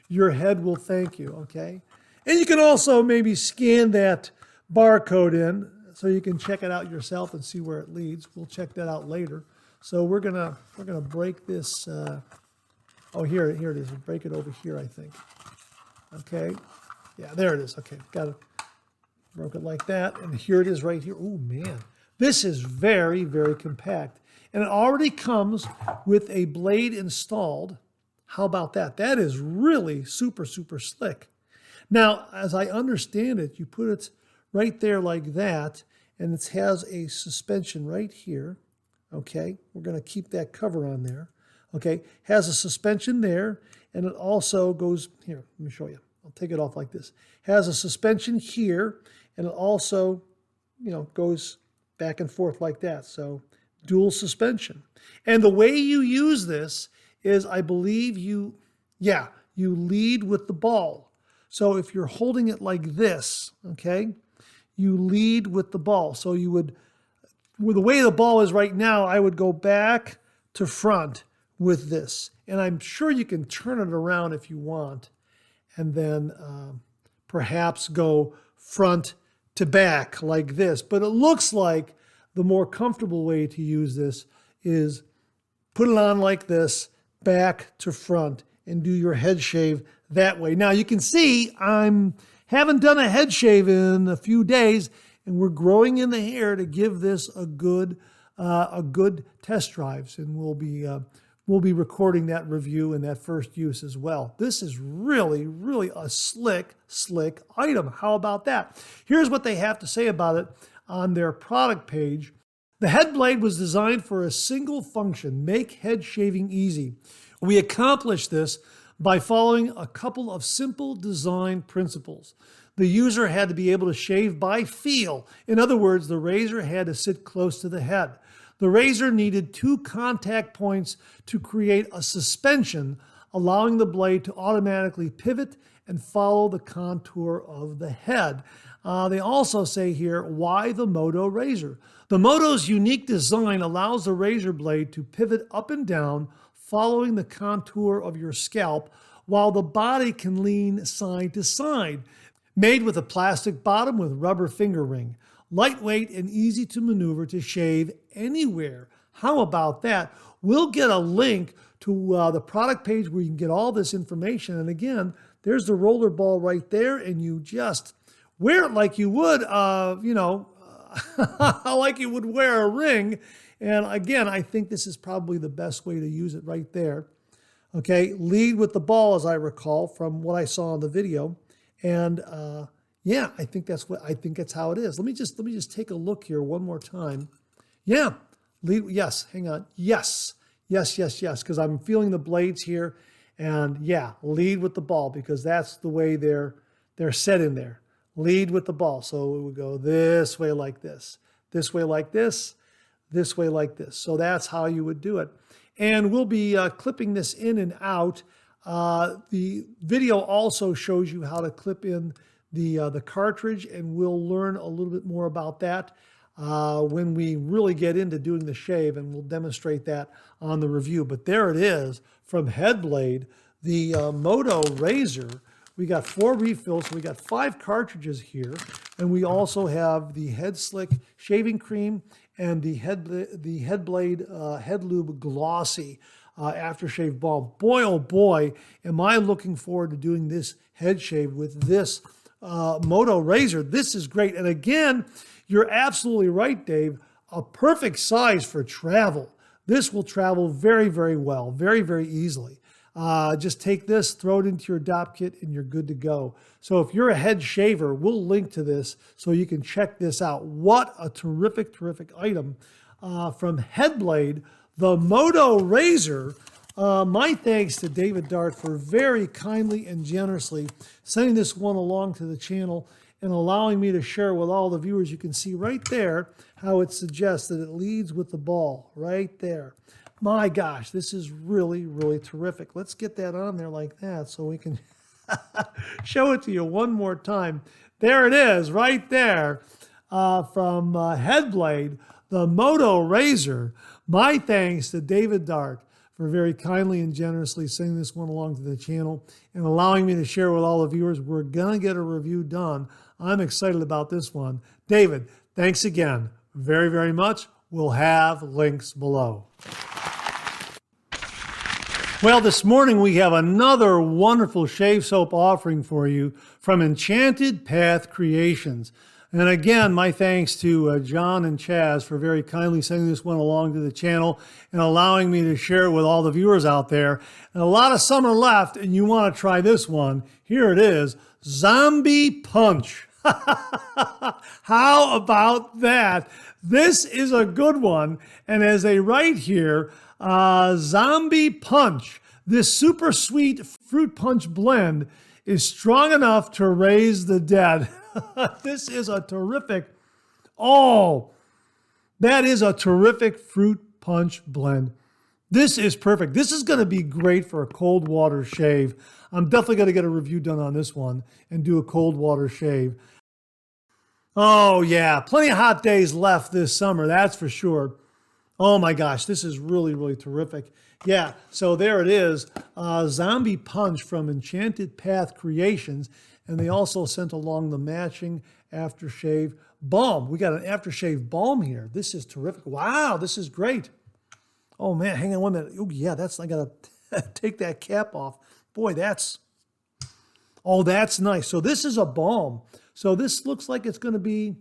Your head will thank you, okay? And you can also maybe scan that barcode in so you can check it out yourself and see where it leads. We'll check that out later. So we're gonna break this. Oh, here it is. We'll break it over here, I think. Okay. Yeah, there it is. Okay, got it. Broke it like that, and here it is right here. Oh man, this is very, very compact, and it already comes with a blade installed. How about that? That is really super, super slick. Now, as I understand it, you put it right there like that, and it has a suspension right here. Okay, we're going to keep that cover on there. Okay, has a suspension there, and it also goes here. Let me show you. I'll take it off like this. Has a suspension here, and it also, goes back and forth like that. So dual suspension. And the way you use this is, I believe you lead with the ball. So if you're holding it like this, okay, you lead with the ball. So you would, with the way the ball is right now, I would go back to front with this. And I'm sure you can turn it around if you want, and then perhaps go front to back like this. But it looks like the more comfortable way to use this is put it on like this, back to front, and do your head shave that way. Now you can see I haven't done a head shave in a few days, and we're growing in the hair to give this a good test drives, and we'll be recording that review and that first use as well. This is really, really a slick item. How about that? Here's what they have to say about it on their product page. The Headblade was designed for a single function, make head shaving easy. We accomplished this by following a couple of simple design principles. The user had to be able to shave by feel. In other words, the razor had to sit close to the head. The razor needed 2 contact points to create a suspension, allowing the blade to automatically pivot and follow the contour of the head. They also say here, why the MotoRazor? The Moto's unique design allows the razor blade to pivot up and down, following the contour of your scalp, while the body can lean side to side. Made with a plastic bottom with rubber finger ring. Lightweight and easy to maneuver to shave anywhere. How about that? We'll get a link to the product page where you can get all this information. And again, there's the roller ball right there, and you just wear it like you would, like you would wear a ring. And again, I think this is probably the best way to use it right there. Okay, lead with the ball, as I recall from what I saw in the video. And yeah, I think that's how it is. Let me just take a look here one more time. Yeah, lead. Yes, hang on. Yes, because I'm feeling the blades here, and yeah, lead with the ball because that's the way they're set in there. Lead with the ball. So it would go this way like this way like this way like this. So that's how you would do it. And we'll be clipping this in and out. The video also shows you how to clip in the cartridge, and we'll learn a little bit more about that when we really get into doing the shave, and we'll demonstrate that on the review. But there it is from Headblade, the MotoRazor. We got 4 refills, so we got 5 cartridges here, and we also have the Head Slick shaving cream and the Headblade Head Lube Glossy aftershave balm. Boy, oh boy, am I looking forward to doing this head shave with this MotoRazor. This is great. And again, you're absolutely right, Dave. A perfect size for travel. This will travel very, very well, very, very easily. Just take this, throw it into your DOP kit, and you're good to go. So if you're a head shaver, we'll link to this so you can check this out. What a terrific, terrific item from Headblade, the MotoRazor. My thanks to David Dart for very kindly and generously sending this one along to the channel and allowing me to share with all the viewers. You can see right there how it suggests that it leads with the ball right there. My gosh, this is really, really terrific. Let's get that on there like that so we can Show it to you one more time. There it is, right there, from Headblade, the MotoRazor. My thanks to David Dart for very kindly and generously sending this one along to the channel and allowing me to share with all the viewers. We're going to get a review done. I'm excited about this one. David, thanks again very, very much. We'll have links below. Well, this morning we have another wonderful shave soap offering for you from Enchanted Path Creations. And again, my thanks to John and Chaz for very kindly sending this one along to the channel and allowing me to share it with all the viewers out there. And a lot of summer left, and you want to try this one. Here it is, Zombie Punch. How about that? This is a good one. And as they write here, Zombie Punch. This super sweet fruit punch blend is strong enough to raise the dead. This is a terrific, that is a terrific fruit punch blend. This is perfect. This is going to be great for a cold water shave. I'm definitely going to get a review done on this one and do a cold water shave. Oh yeah, plenty of hot days left this summer, that's for sure. Oh my gosh, this is really, really terrific. Yeah, so there it is, Zombie Punch from Enchanted Path Creations. And they also sent along the matching aftershave balm. We got an aftershave balm here. This is terrific. Wow, this is great. Oh man, hang on 1 minute. Oh yeah, I gotta take that cap off. Boy, that's nice. So this is a balm. So this looks like it's gonna be,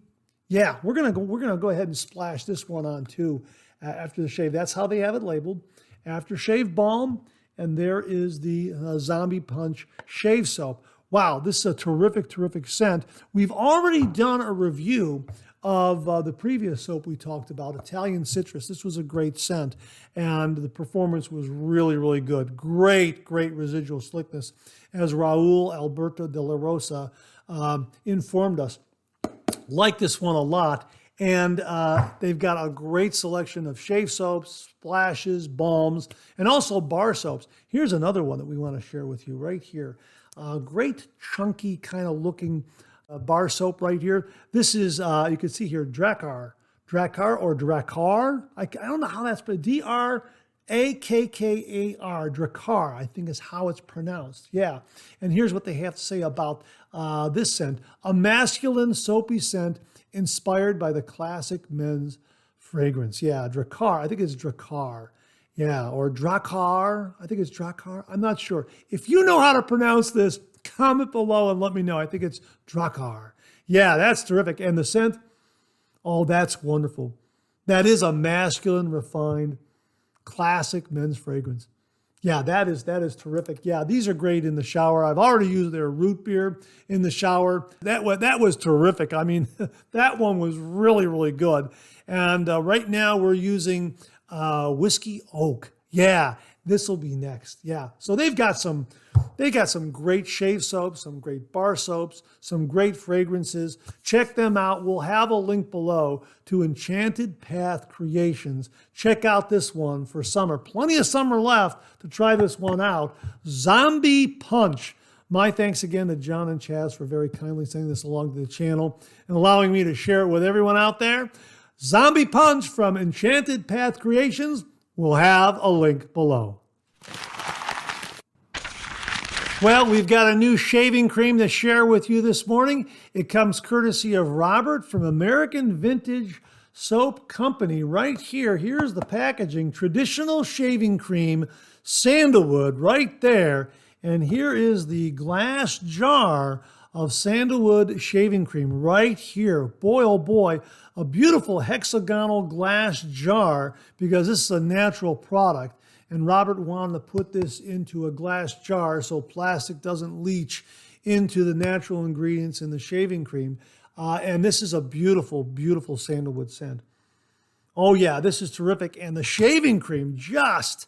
yeah, we're gonna go ahead and splash this one on too after the shave. That's how they have it labeled. Aftershave balm, and there is the Zombie Punch shave soap. Wow, this is a terrific, terrific scent. We've already done a review of the previous soap we talked about, Italian Citrus. This was a great scent, and the performance was really, really good. Great, great residual slickness, as Raul Alberto de la Rosa informed us. Like this one a lot, and they've got a great selection of shave soaps, splashes, balms, and also bar soaps. Here's another one that we want to share with you right here. Great chunky kind of looking bar soap right here. This is, you can see here, Drakkar or Drakkar. I don't know how that's spelled. Drakkar, Drakkar, I think is how it's pronounced. Yeah. And here's what they have to say about this scent. A masculine soapy scent inspired by the classic men's fragrance. Yeah, Drakkar. I think it's Drakkar. Yeah, or Drakkar. I think it's Drakkar. I'm not sure. If you know how to pronounce this, comment below and let me know. I think it's Drakkar. Yeah, that's terrific. And the scent, oh, that's wonderful. That is a masculine, refined, classic men's fragrance. Yeah, that is terrific. Yeah, these are great in the shower. I've already used their root beer in the shower. That was terrific. I mean, that one was really, really good. And right now we're using Whiskey Oak. Yeah, this will be next. Yeah, so they got some great shave soaps, some great bar soaps, some great fragrances. Check them out. We'll have a link below to Enchanted Path Creations. Check out this one for summer. Plenty of summer left to try this one out. Zombie Punch. My thanks again to John and Chaz for very kindly sending this along to the channel and allowing me to share it with everyone out there. Zombie Punch from Enchanted Path Creations. We'll have a link below. Well, we've got a new shaving cream to share with you this morning. It comes courtesy of Robert from American Vintage Soap Company right here. Here's the packaging. Traditional shaving cream, Sandalwood right there. And here is the glass jar of Sandalwood shaving cream right here. Boy, oh boy, a beautiful hexagonal glass jar because this is a natural product. And Robert wanted to put this into a glass jar so plastic doesn't leach into the natural ingredients in the shaving cream. And this is a beautiful, beautiful sandalwood scent. Oh yeah, this is terrific. And the shaving cream, just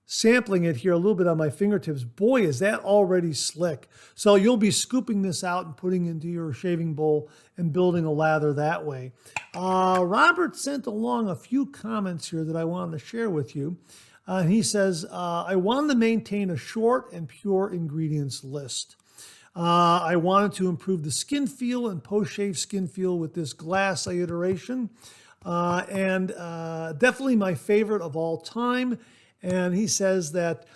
sampling it here a little bit on my fingertips. Boy, is that already slick. So you'll be scooping this out and putting it into your shaving bowl and building a lather that way. Robert sent along a few comments here that I wanted to share with you. He says, I wanted to maintain a short and pure ingredients list. I wanted to improve the skin feel and post-shave skin feel with this glass iteration. And definitely my favorite of all time. And he says that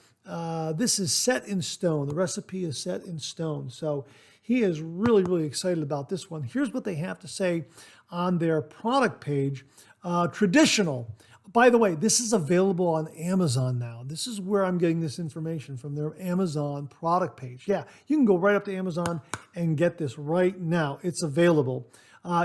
this is set in stone. The recipe is set in stone. So he is really, really excited about this one. Here's what they have to say on their product page. Traditional. By the way, this is available on Amazon now. This is where I'm getting this information from, their Amazon product page. Yeah, you can go right up to Amazon and get this right now. It's available.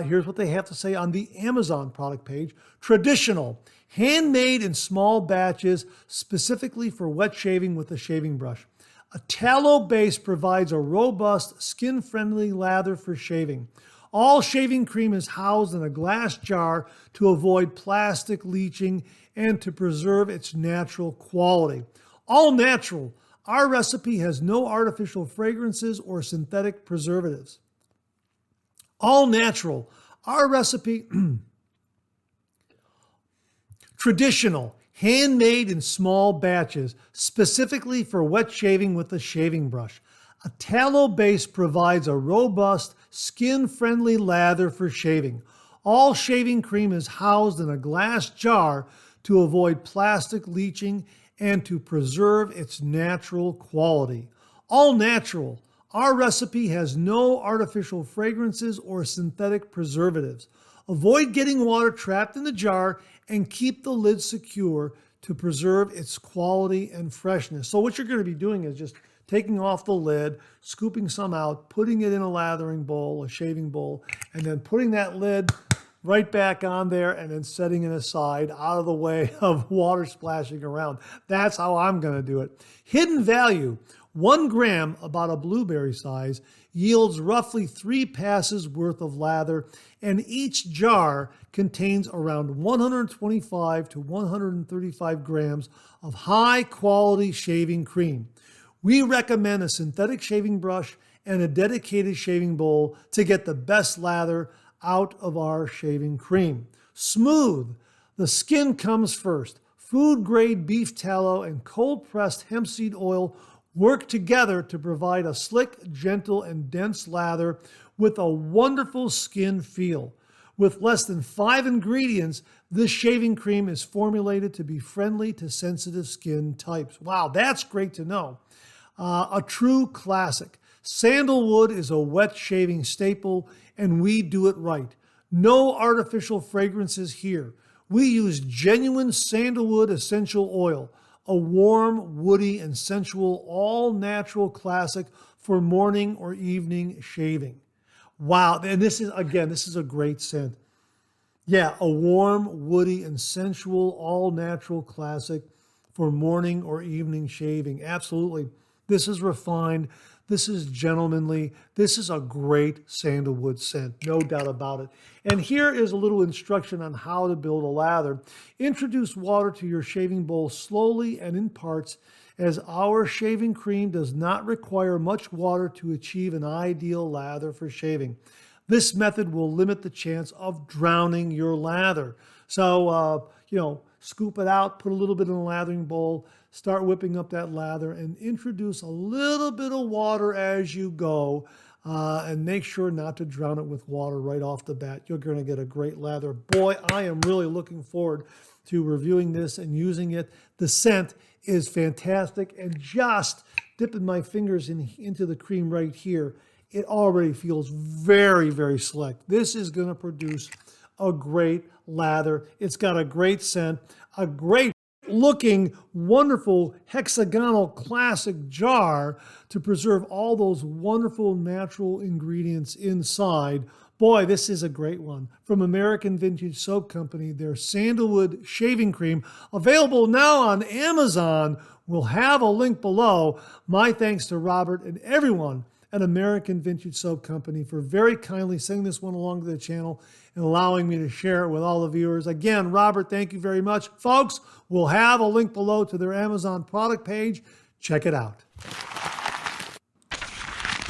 Here's what they have to say on the Amazon product page. Traditional, handmade in small batches, specifically for wet shaving with a shaving brush. A tallow base provides a robust, skin-friendly lather for shaving. All shaving cream is housed in a glass jar to avoid plastic leaching and to preserve its natural quality. All natural. Our recipe has no artificial fragrances or synthetic preservatives. All natural. Our recipe, traditional, handmade in small batches, specifically for wet shaving with a shaving brush. A tallow base provides a robust, skin-friendly lather for shaving. All shaving cream is housed in a glass jar to avoid plastic leaching and to preserve its natural quality. All natural. Our recipe has no artificial fragrances or synthetic preservatives. Avoid getting water trapped in the jar and keep the lid secure to preserve its quality and freshness. So what you're going to be doing is just taking off the lid, scooping some out, putting it in a lathering bowl, a shaving bowl, and then putting that lid right back on there and then setting it aside out of the way of water splashing around. That's how I'm going to do it. Hidden value, 1 gram, about a blueberry size, yields roughly 3 passes worth of lather, and each jar contains around 125 to 135 grams of high quality shaving cream. We recommend a synthetic shaving brush and a dedicated shaving bowl to get the best lather out of our shaving cream. Smooth. The skin comes first. Food grade beef tallow and cold pressed hemp seed oil work together to provide a slick, gentle, and dense lather with a wonderful skin feel. With less than 5 ingredients, this shaving cream is formulated to be friendly to sensitive skin types. Wow, that's great to know. A true classic. Sandalwood is a wet shaving staple, and we do it right. No artificial fragrances here. We use genuine sandalwood essential oil, a warm, woody, and sensual all-natural classic for morning or evening shaving. Wow, and this is a great scent. Yeah, a warm, woody, and sensual all-natural classic for morning or evening shaving. Absolutely. This is refined. This is gentlemanly. This is a great sandalwood scent, no doubt about it. And here is a little instruction on how to build a lather. Introduce water to your shaving bowl slowly and in parts, as our shaving cream does not require much water to achieve an ideal lather for shaving. This method will limit the chance of drowning your lather. So, scoop it out, put a little bit in a lathering bowl, start whipping up that lather, and introduce a little bit of water as you go, and make sure not to drown it with water right off the bat. You're going to get a great lather. Boy, I am really looking forward to reviewing this and using it. The scent is fantastic, and just dipping my fingers into the cream right here, it already feels very, very slick. This is going to produce a great lather. It's got a great scent, a great looking, wonderful hexagonal classic jar to preserve all those wonderful natural ingredients inside. Boy, this is a great one. From American Vintage Soap Company, their Sandalwood Shaving Cream, available now on Amazon. We'll have a link below. My thanks to Robert and everyone at American Vintage Soap Company for very kindly sending this one along to the channel and allowing me to share it with all the viewers. Again, Robert, thank you very much. Folks, we'll have a link below to their Amazon product page. Check it out.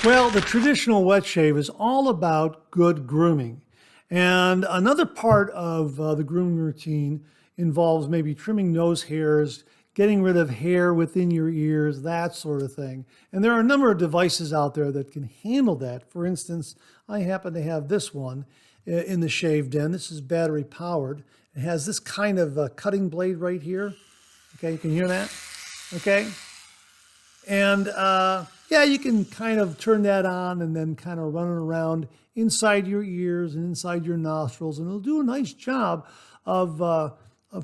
Well, the traditional wet shave is all about good grooming. And another part of the grooming routine involves maybe trimming nose hairs, getting rid of hair within your ears, that sort of thing. And there are a number of devices out there that can handle that. For instance, I happen to have this one in the shave den. This is battery powered. It has this kind of cutting blade right here. Okay, you can hear that? Okay. And yeah, you can kind of turn that on and then kind of run it around inside your ears and inside your nostrils, and it'll do a nice job of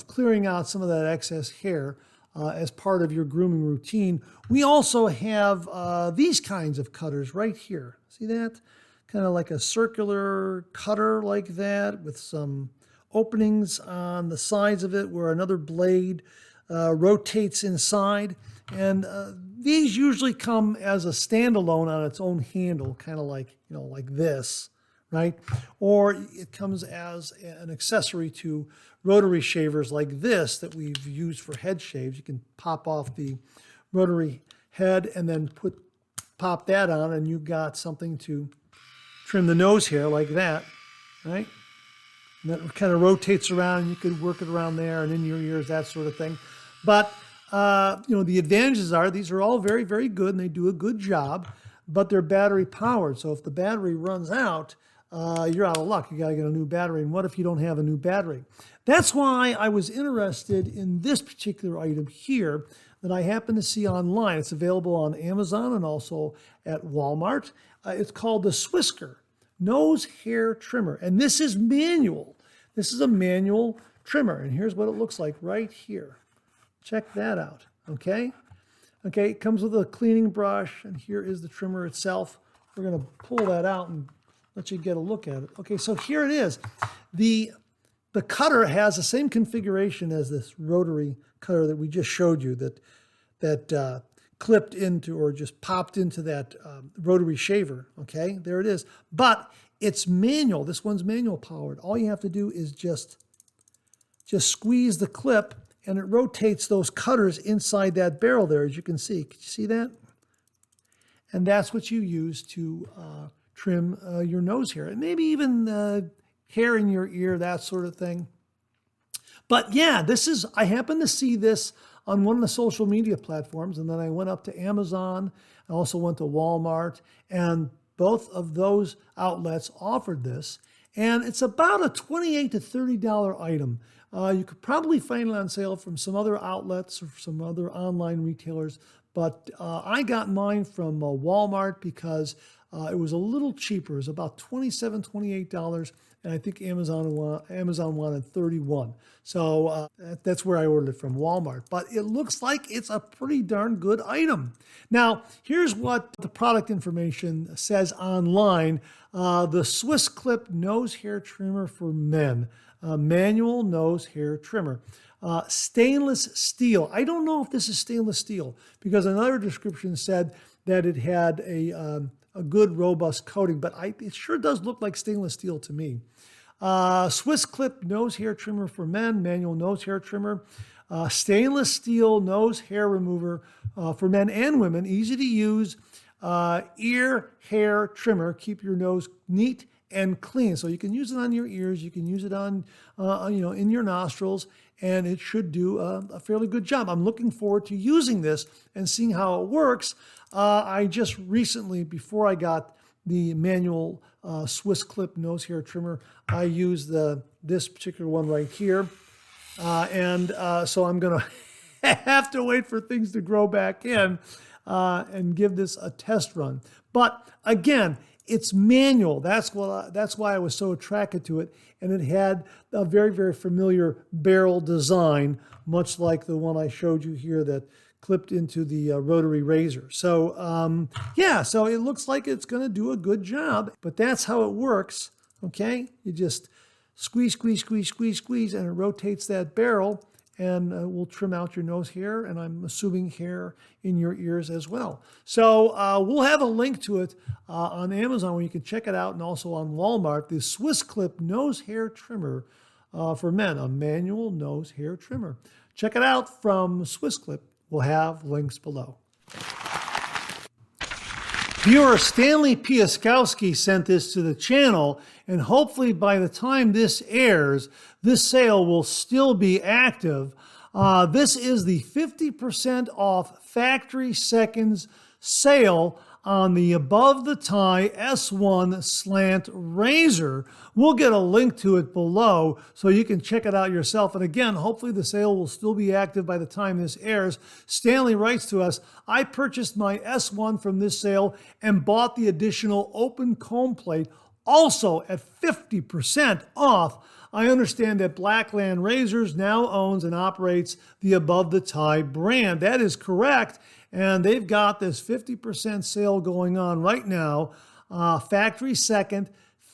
clearing out some of that excess hair as part of your grooming routine. We also have these kinds of cutters right here. See that? Kind of like a circular cutter like that with some openings on the sides of it where another blade rotates inside. And these usually come as a standalone on its own handle, kind of like, like this, right? Or it comes as an accessory to rotary shavers like this that we've used for head shaves. You can pop off the rotary head and then pop that on, and you've got something to trim the nose hair like that, right? And that kind of rotates around, and you could work it around there and in your ears, that sort of thing. But the advantages are these are all very, very good, and they do a good job, but they're battery powered. So if the battery runs out, you're out of luck. You got to get a new battery. And what if you don't have a new battery? That's why I was interested in this particular item here that I happen to see online. It's available on Amazon and also at Walmart. It's called the Swissklip Nose Hair Trimmer. And this is manual. This is a manual trimmer. And here's what it looks like right here. Check that out, okay? Okay, it comes with a cleaning brush, and here is the trimmer itself. We're gonna pull that out and let you get a look at it. Okay, so here it is. The cutter has the same configuration as this rotary cutter that we just showed you that clipped into or just popped into that rotary shaver, okay? There it is. But it's manual. This one's manual powered. All you have to do is just squeeze the clip, and it rotates those cutters inside that barrel there, as you can see. Can you see that? And that's what you use to trim your nose hair, and maybe even hair in your ear, that sort of thing. But yeah, I happened to see this on one of the social media platforms, and then I went up to Amazon. I also went to Walmart, and both of those outlets offered this. And it's about a $28 to $30 item. You could probably find it on sale from some other outlets or some other online retailers, but I got mine from Walmart because it was a little cheaper. It was about $27, $28, and I think Amazon wanted $31. So that's where I ordered it from, Walmart. But it looks like it's a pretty darn good item. Now, here's what the product information says online. The Swissklip Nose Hair Trimmer for Men. Manual nose hair trimmer. Stainless steel. I don't know if this is stainless steel because another description said that it had a good robust coating, but it sure does look like stainless steel to me. Swissklip nose hair trimmer for men, manual nose hair trimmer. Stainless steel nose hair remover for men and women, easy to use. Ear hair trimmer, keep your nose neat and clean. So you can use it on your ears, you can use it on, in your nostrils, and it should do a fairly good job. I'm looking forward to using this and seeing how it works. I just recently, before I got the manual Swissklip nose hair trimmer, I used this particular one right here. So I'm gonna have to wait for things to grow back in and give this a test run. But again, it's manual. That's why I was so attracted to it. And it had a very, very familiar barrel design, much like the one I showed you here that clipped into the rotary razor. So so it looks like it's going to do a good job, but that's how it works. Okay, you just squeeze, squeeze, squeeze, squeeze, squeeze, and it rotates that barrel, and will trim out your nose hair, and I'm assuming hair in your ears as well. So we'll have a link to it on Amazon where you can check it out, and also on Walmart, the Swissklip nose hair trimmer for men, a manual nose hair trimmer. Check it out from Swissklip. We'll have links below. Viewer Stanley Piaskowski sent this to the channel, and hopefully by the time this airs, this sale will still be active. This is the 50% off factory seconds sale on the above the tie S1 slant razor. We'll get a link to it below so you can check it out yourself. And again, hopefully the sale will still be active by the time this airs. Stanley writes to us, I purchased my S1 from this sale and bought the additional open comb plate also at 50% off. I understand that Blackland Razors now owns and operates the Above the Tie brand. That is correct. And they've got this 50% sale going on right now. Factory second,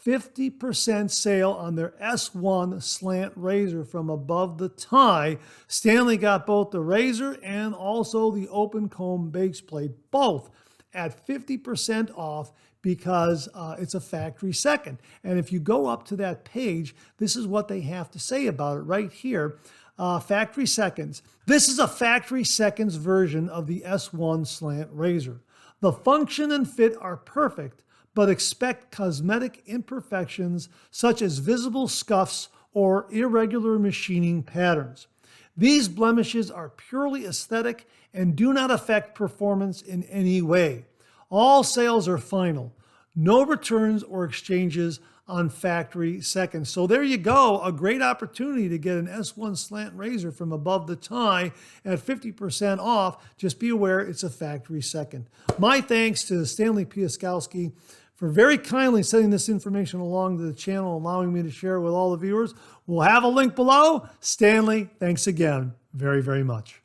50% sale on their S1 slant razor from Above the Tie. Stanley got both the razor and also the open comb base plate, both at 50% off because it's a factory second. And if you go up to that page, this is what they have to say about it right here. Factory seconds. This is a factory seconds version of the S1 slant razor. The function and fit are perfect, but expect cosmetic imperfections such as visible scuffs or irregular machining patterns. These blemishes are purely aesthetic and do not affect performance in any way. All sales are final. No returns or exchanges on factory seconds. So there you go, a great opportunity to get an S1 slant razor from Above the Tie at 50% off. Just be aware it's a factory second. My thanks to Stanley Piaskowski for very kindly sending this information along to the channel, allowing me to share it with all the viewers. We'll have a link below. Stanley, thanks again very, very much.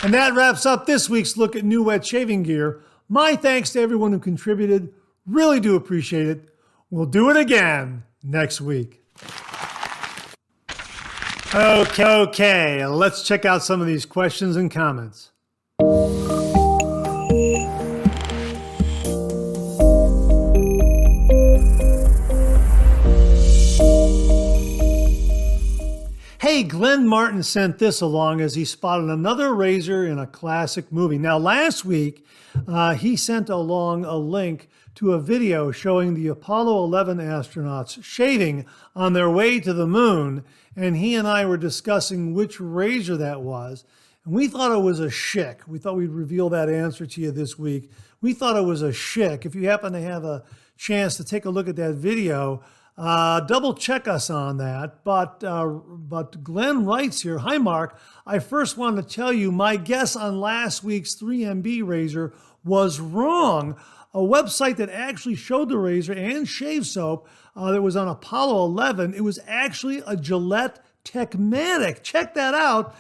And that wraps up this week's look at new wet shaving gear. My thanks to everyone who contributed. Really do appreciate it. We'll do it again next week. Okay, let's check out some of these questions and comments. Hey, Glenn Martin sent this along as he spotted another razor in a classic movie. Now, last week, he sent along a link to a video showing the Apollo 11 astronauts shaving on their way to the moon, and he and I were discussing which razor that was, and we thought it was a Schick. We thought we'd reveal that answer to you this week. We thought it was a Schick. If you happen to have a chance to take a look at that video, double check us on that. But Glenn writes here, hi Mark, I first want to tell you my guess on last week's 3MB razor was wrong. A website that actually showed the razor and shave soap that was on Apollo 11, it was actually a Gillette Techmatic. Check that out.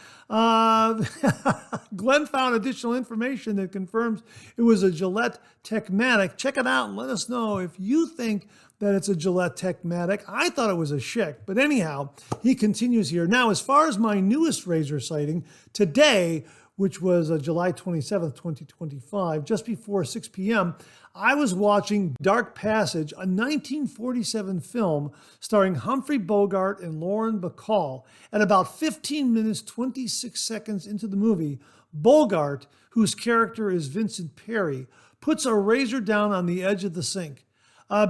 Glenn found additional information that confirms it was a Gillette Techmatic. Check it out and let us know if you think that it's a Gillette Techmatic. I thought it was a Schick, but anyhow, he continues here. Now, as far as my newest razor sighting, today, which was July 27th, 2025, just before 6 p.m., I was watching Dark Passage, a 1947 film starring Humphrey Bogart and Lauren Bacall. At about 15 minutes, 26 seconds into the movie, Bogart, whose character is Vincent Perry, puts a razor down on the edge of the sink.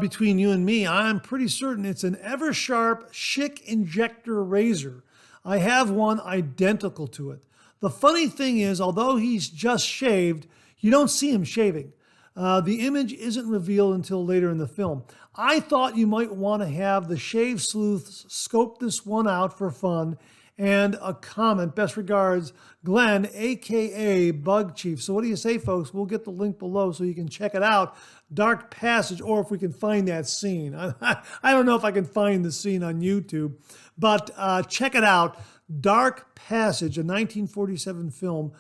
Between you and me, I'm pretty certain it's an Eversharp Schick Injector razor. I have one identical to it. The funny thing is, although he's just shaved, you don't see him shaving. The image isn't revealed until later in the film. I thought you might want to have the Shave Sleuths scope this one out for fun. And a comment, best regards, Glenn, aka Bug Chief. So what do you say, folks? We'll get the link below so you can check it out. Dark Passage, or if we can find that scene. I don't know if I can find the scene on YouTube, but check it out. Dark Passage, a 1947 film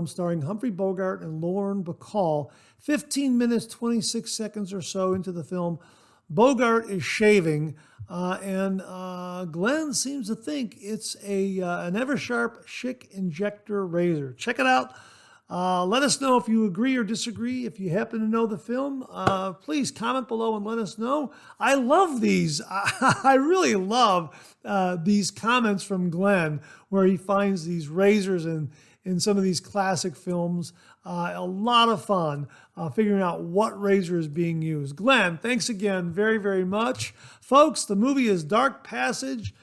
starring Humphrey Bogart and Lauren Bacall. 15 minutes, 26 seconds or so into the film, Bogart is shaving, and Glenn seems to think it's an Eversharp Schick Injector razor. Check it out. Let us know if you agree or disagree. If you happen to know the film, please comment below and let us know. I love these. I really love these comments from Glenn where he finds these razors and in some of these classic films. A lot of fun figuring out what razor is being used. Glenn, thanks again very, very much. Folks, the movie is Dark Passage.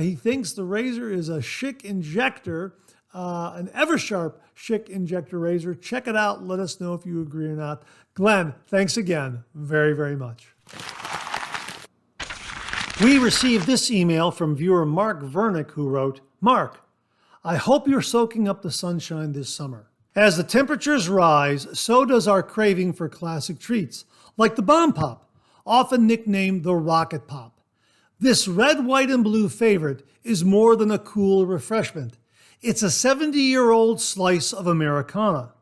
He thinks the razor is a Schick injector, an Eversharp Schick injector razor. Check it out. Let us know if you agree or not. Glenn, thanks again very, very much. We received this email from viewer Mark Vernick, who wrote, Mark, I hope you're soaking up the sunshine this summer. As the temperatures rise, so does our craving for classic treats, like the Bomb Pop, often nicknamed the Rocket Pop. This red, white, and blue favorite is more than a cool refreshment. It's a 70-year-old slice of Americana.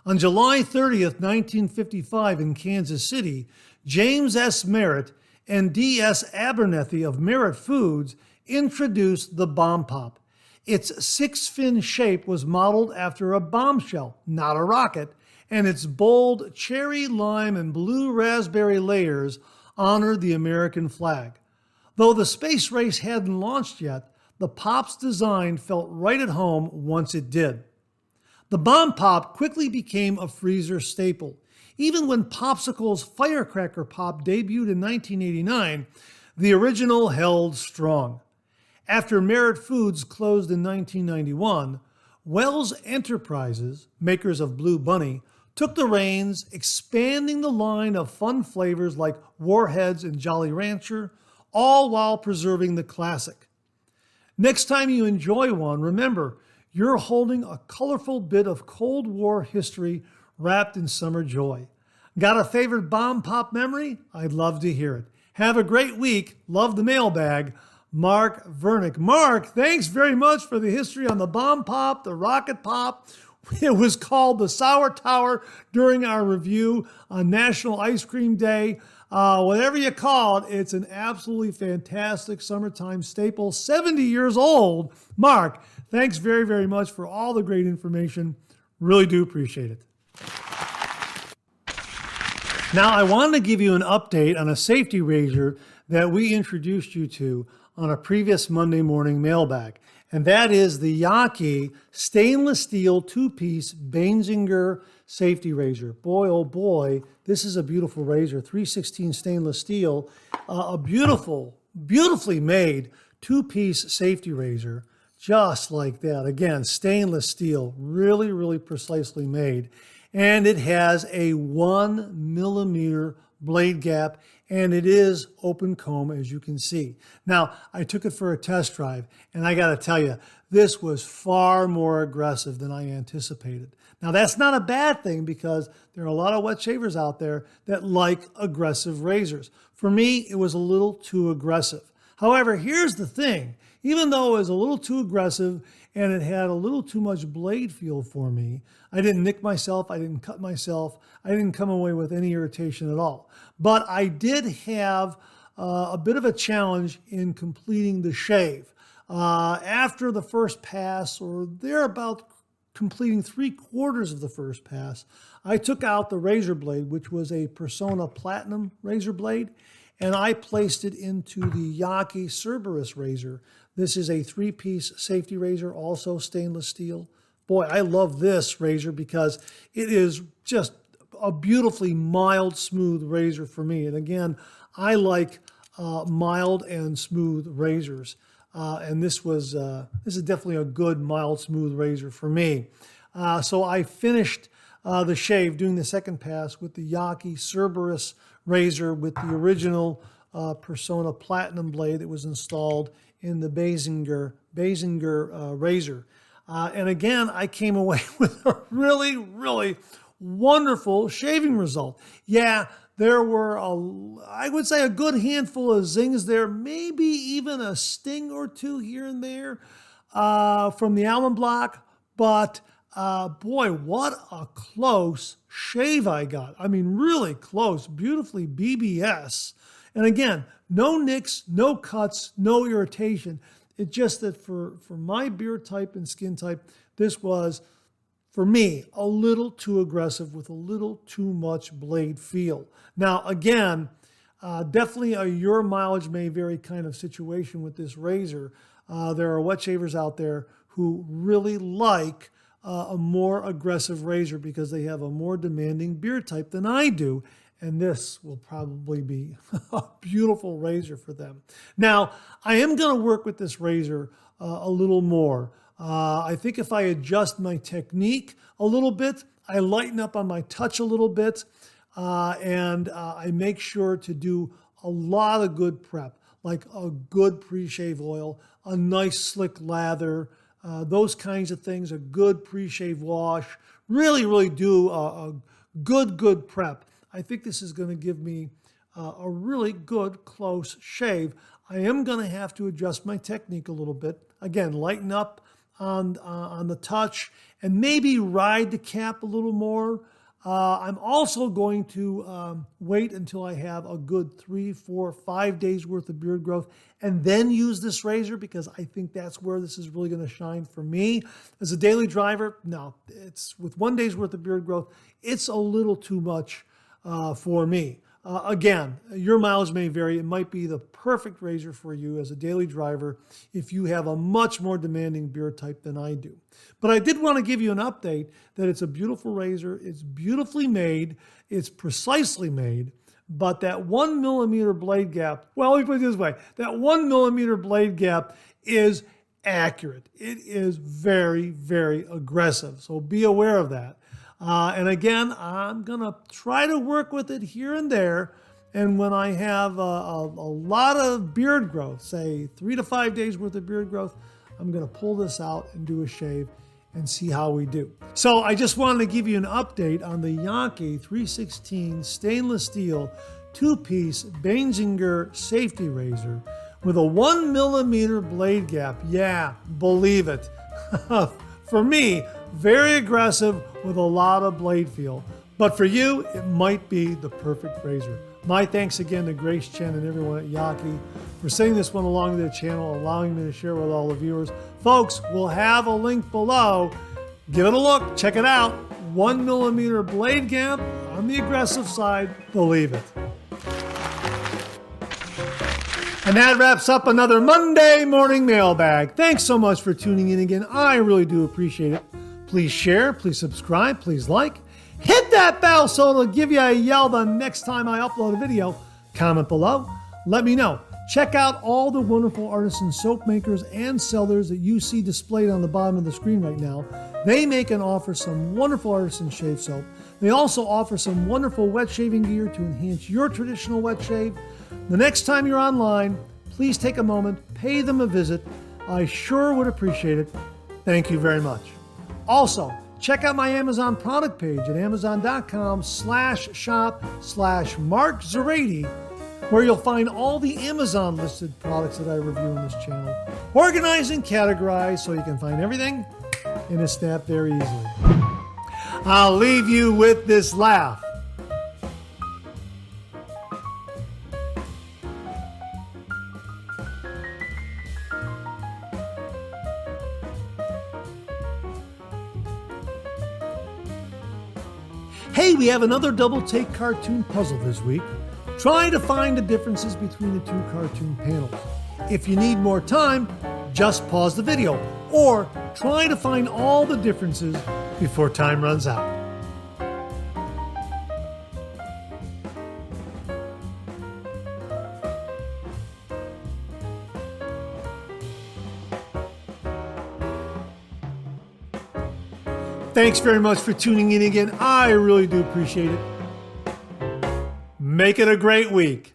On July 30th, 1955 in Kansas City, James S. Merritt and D.S. Abernethy of Merritt Foods introduced the Bomb Pop. Its six-fin shape was modeled after a bombshell, not a rocket, and its bold cherry, lime, and blue raspberry layers honored the American flag. Though the space race hadn't launched yet, the Pop's design felt right at home once it did. The Bomb Pop quickly became a freezer staple. Even when Popsicle's Firecracker Pop debuted in 1989, the original held strong. After Merritt Foods closed in 1991, Wells Enterprises, makers of Blue Bunny, took the reins, expanding the line of fun flavors like Warheads and Jolly Rancher, all while preserving the classic. Next time you enjoy one, remember, you're holding a colorful bit of Cold War history wrapped in summer joy. Got a favorite Bomb Pop memory? I'd love to hear it. Have a great week. Love the mailbag. Mark Vernick. Mark, thanks very much for the history on the Bomb Pop, the Rocket Pop. It was called the Sour Tower during our review on National Ice Cream Day. Whatever you call it, it's an absolutely fantastic summertime staple. 70 years old. Mark, thanks very, very much for all the great information. Really do appreciate it. Now, I wanted to give you an update on a safety razor that we introduced you to on a previous Monday morning mailbag, and that is the Yaqi stainless steel two-piece Baenzinger safety razor. Boy, oh boy, this is a beautiful razor, 316 stainless steel, a beautifully made two-piece safety razor, just like that. Again, stainless steel, really, really precisely made. And it has a 1 millimeter blade gap, and it is open comb, as you can see. Now, I took it for a test drive, and I got to tell you, this was far more aggressive than I anticipated. Now, that's not a bad thing because there are a lot of wet shavers out there that like aggressive razors. For me, it was a little too aggressive. However, here's the thing. Even though it was a little too aggressive and it had a little too much blade feel for me, I didn't nick myself, I didn't cut myself, I didn't come away with any irritation at all. But I did have a bit of a challenge in completing the shave. After the first pass, or thereabout completing 3/4 of the first pass, I took out the razor blade, which was a Persona Platinum razor blade, and I placed it into the Yaqi Cerberus razor. This is a 3-piece safety razor, also stainless steel. Boy, I love this razor because it is just a beautifully mild, smooth razor for me. And again, I like mild and smooth razors. And this is definitely a good, mild, smooth razor for me. So I finished the shave, doing the second pass with the Yaqi Cerberus razor with the original Persona Platinum blade that was installed in the Baenzinger razor. And again, I came away with a really, really wonderful shaving result. Yeah, there were, I would say, a good handful of zings there, maybe even a sting or two here and there from the almond block. But boy, what a close shave I got. I mean, really close, beautifully BBS. And again, no nicks, no cuts, no irritation. It's just that for my beard type and skin type, this was, for me, a little too aggressive with a little too much blade feel. Now, again, definitely a your mileage may vary kind of situation with this razor. There are wet shavers out there who really like a more aggressive razor because they have a more demanding beard type than I do. And this will probably be a beautiful razor for them. Now, I am going to work with this razor a little more. I think if I adjust my technique a little bit, I lighten up on my touch a little bit, and I make sure to do a lot of good prep, like a good pre-shave oil, a nice slick lather, those kinds of things, a good pre-shave wash, really do a good prep. I think this is going to give me a really good close shave. I am going to have to adjust my technique a little bit. Again, lighten up on the touch and maybe ride the cap a little more. I'm also going to wait until I have a good 3, 4, 5 days worth of beard growth and then use this razor, because I think that's where this is really going to shine for me. As a daily driver, no, it's with 1 day's worth of beard growth, it's a little too much for me. Again, your mileage may vary. It might be the perfect razor for you as a daily driver if you have a much more demanding beard type than I do. But I did want to give you an update that it's a beautiful razor. It's beautifully made. It's precisely made. But that 1 millimeter blade gap, well, let me put it this way. That 1 millimeter blade gap is accurate. It is very aggressive. So be aware of that. And again, I'm going to try to work with it here and there. And when I have a lot of beard growth, say 3 to 5 days worth of beard growth, I'm going to pull this out and do a shave and see how we do. So I just wanted to give you an update on the Yaqi 316 stainless steel 2-piece Baenzinger safety razor with a 1 millimeter blade gap. Yeah, believe it. For me, very aggressive with a lot of blade feel. But for you, it might be the perfect razor. My thanks again to Grace Chen and everyone at Yaqi for sending this one along to the channel, allowing me to share with all the viewers. Folks, we'll have a link below. Give it a look. Check it out. 1 millimeter blade gap on the aggressive side. Believe it. And that wraps up another Monday Morning Mailbag. Thanks so much for tuning in again. I really do appreciate it. Please share, please subscribe, please like. Hit that bell so it'll give you a yell the next time I upload a video. Comment below. Let me know. Check out all the wonderful artisan soap makers and sellers that you see displayed on the bottom of the screen right now. They make and offer some wonderful artisan shave soap. They also offer some wonderful wet shaving gear to enhance your traditional wet shave. The next time you're online, please take a moment, pay them a visit. I sure would appreciate it. Thank you very much. Also, check out my Amazon product page at amazon.com/shop/Mark Zerati, where you'll find all the Amazon listed products that I review on this channel, organized and categorized so you can find everything in a snap very easily. I'll leave you with this laugh. Hey, we have another double take cartoon puzzle this week. Try to find the differences between the two cartoon panels. If you need more time, just pause the video or try to find all the differences before time runs out. Thanks very much for tuning in again. I really do appreciate it. Make it a great week.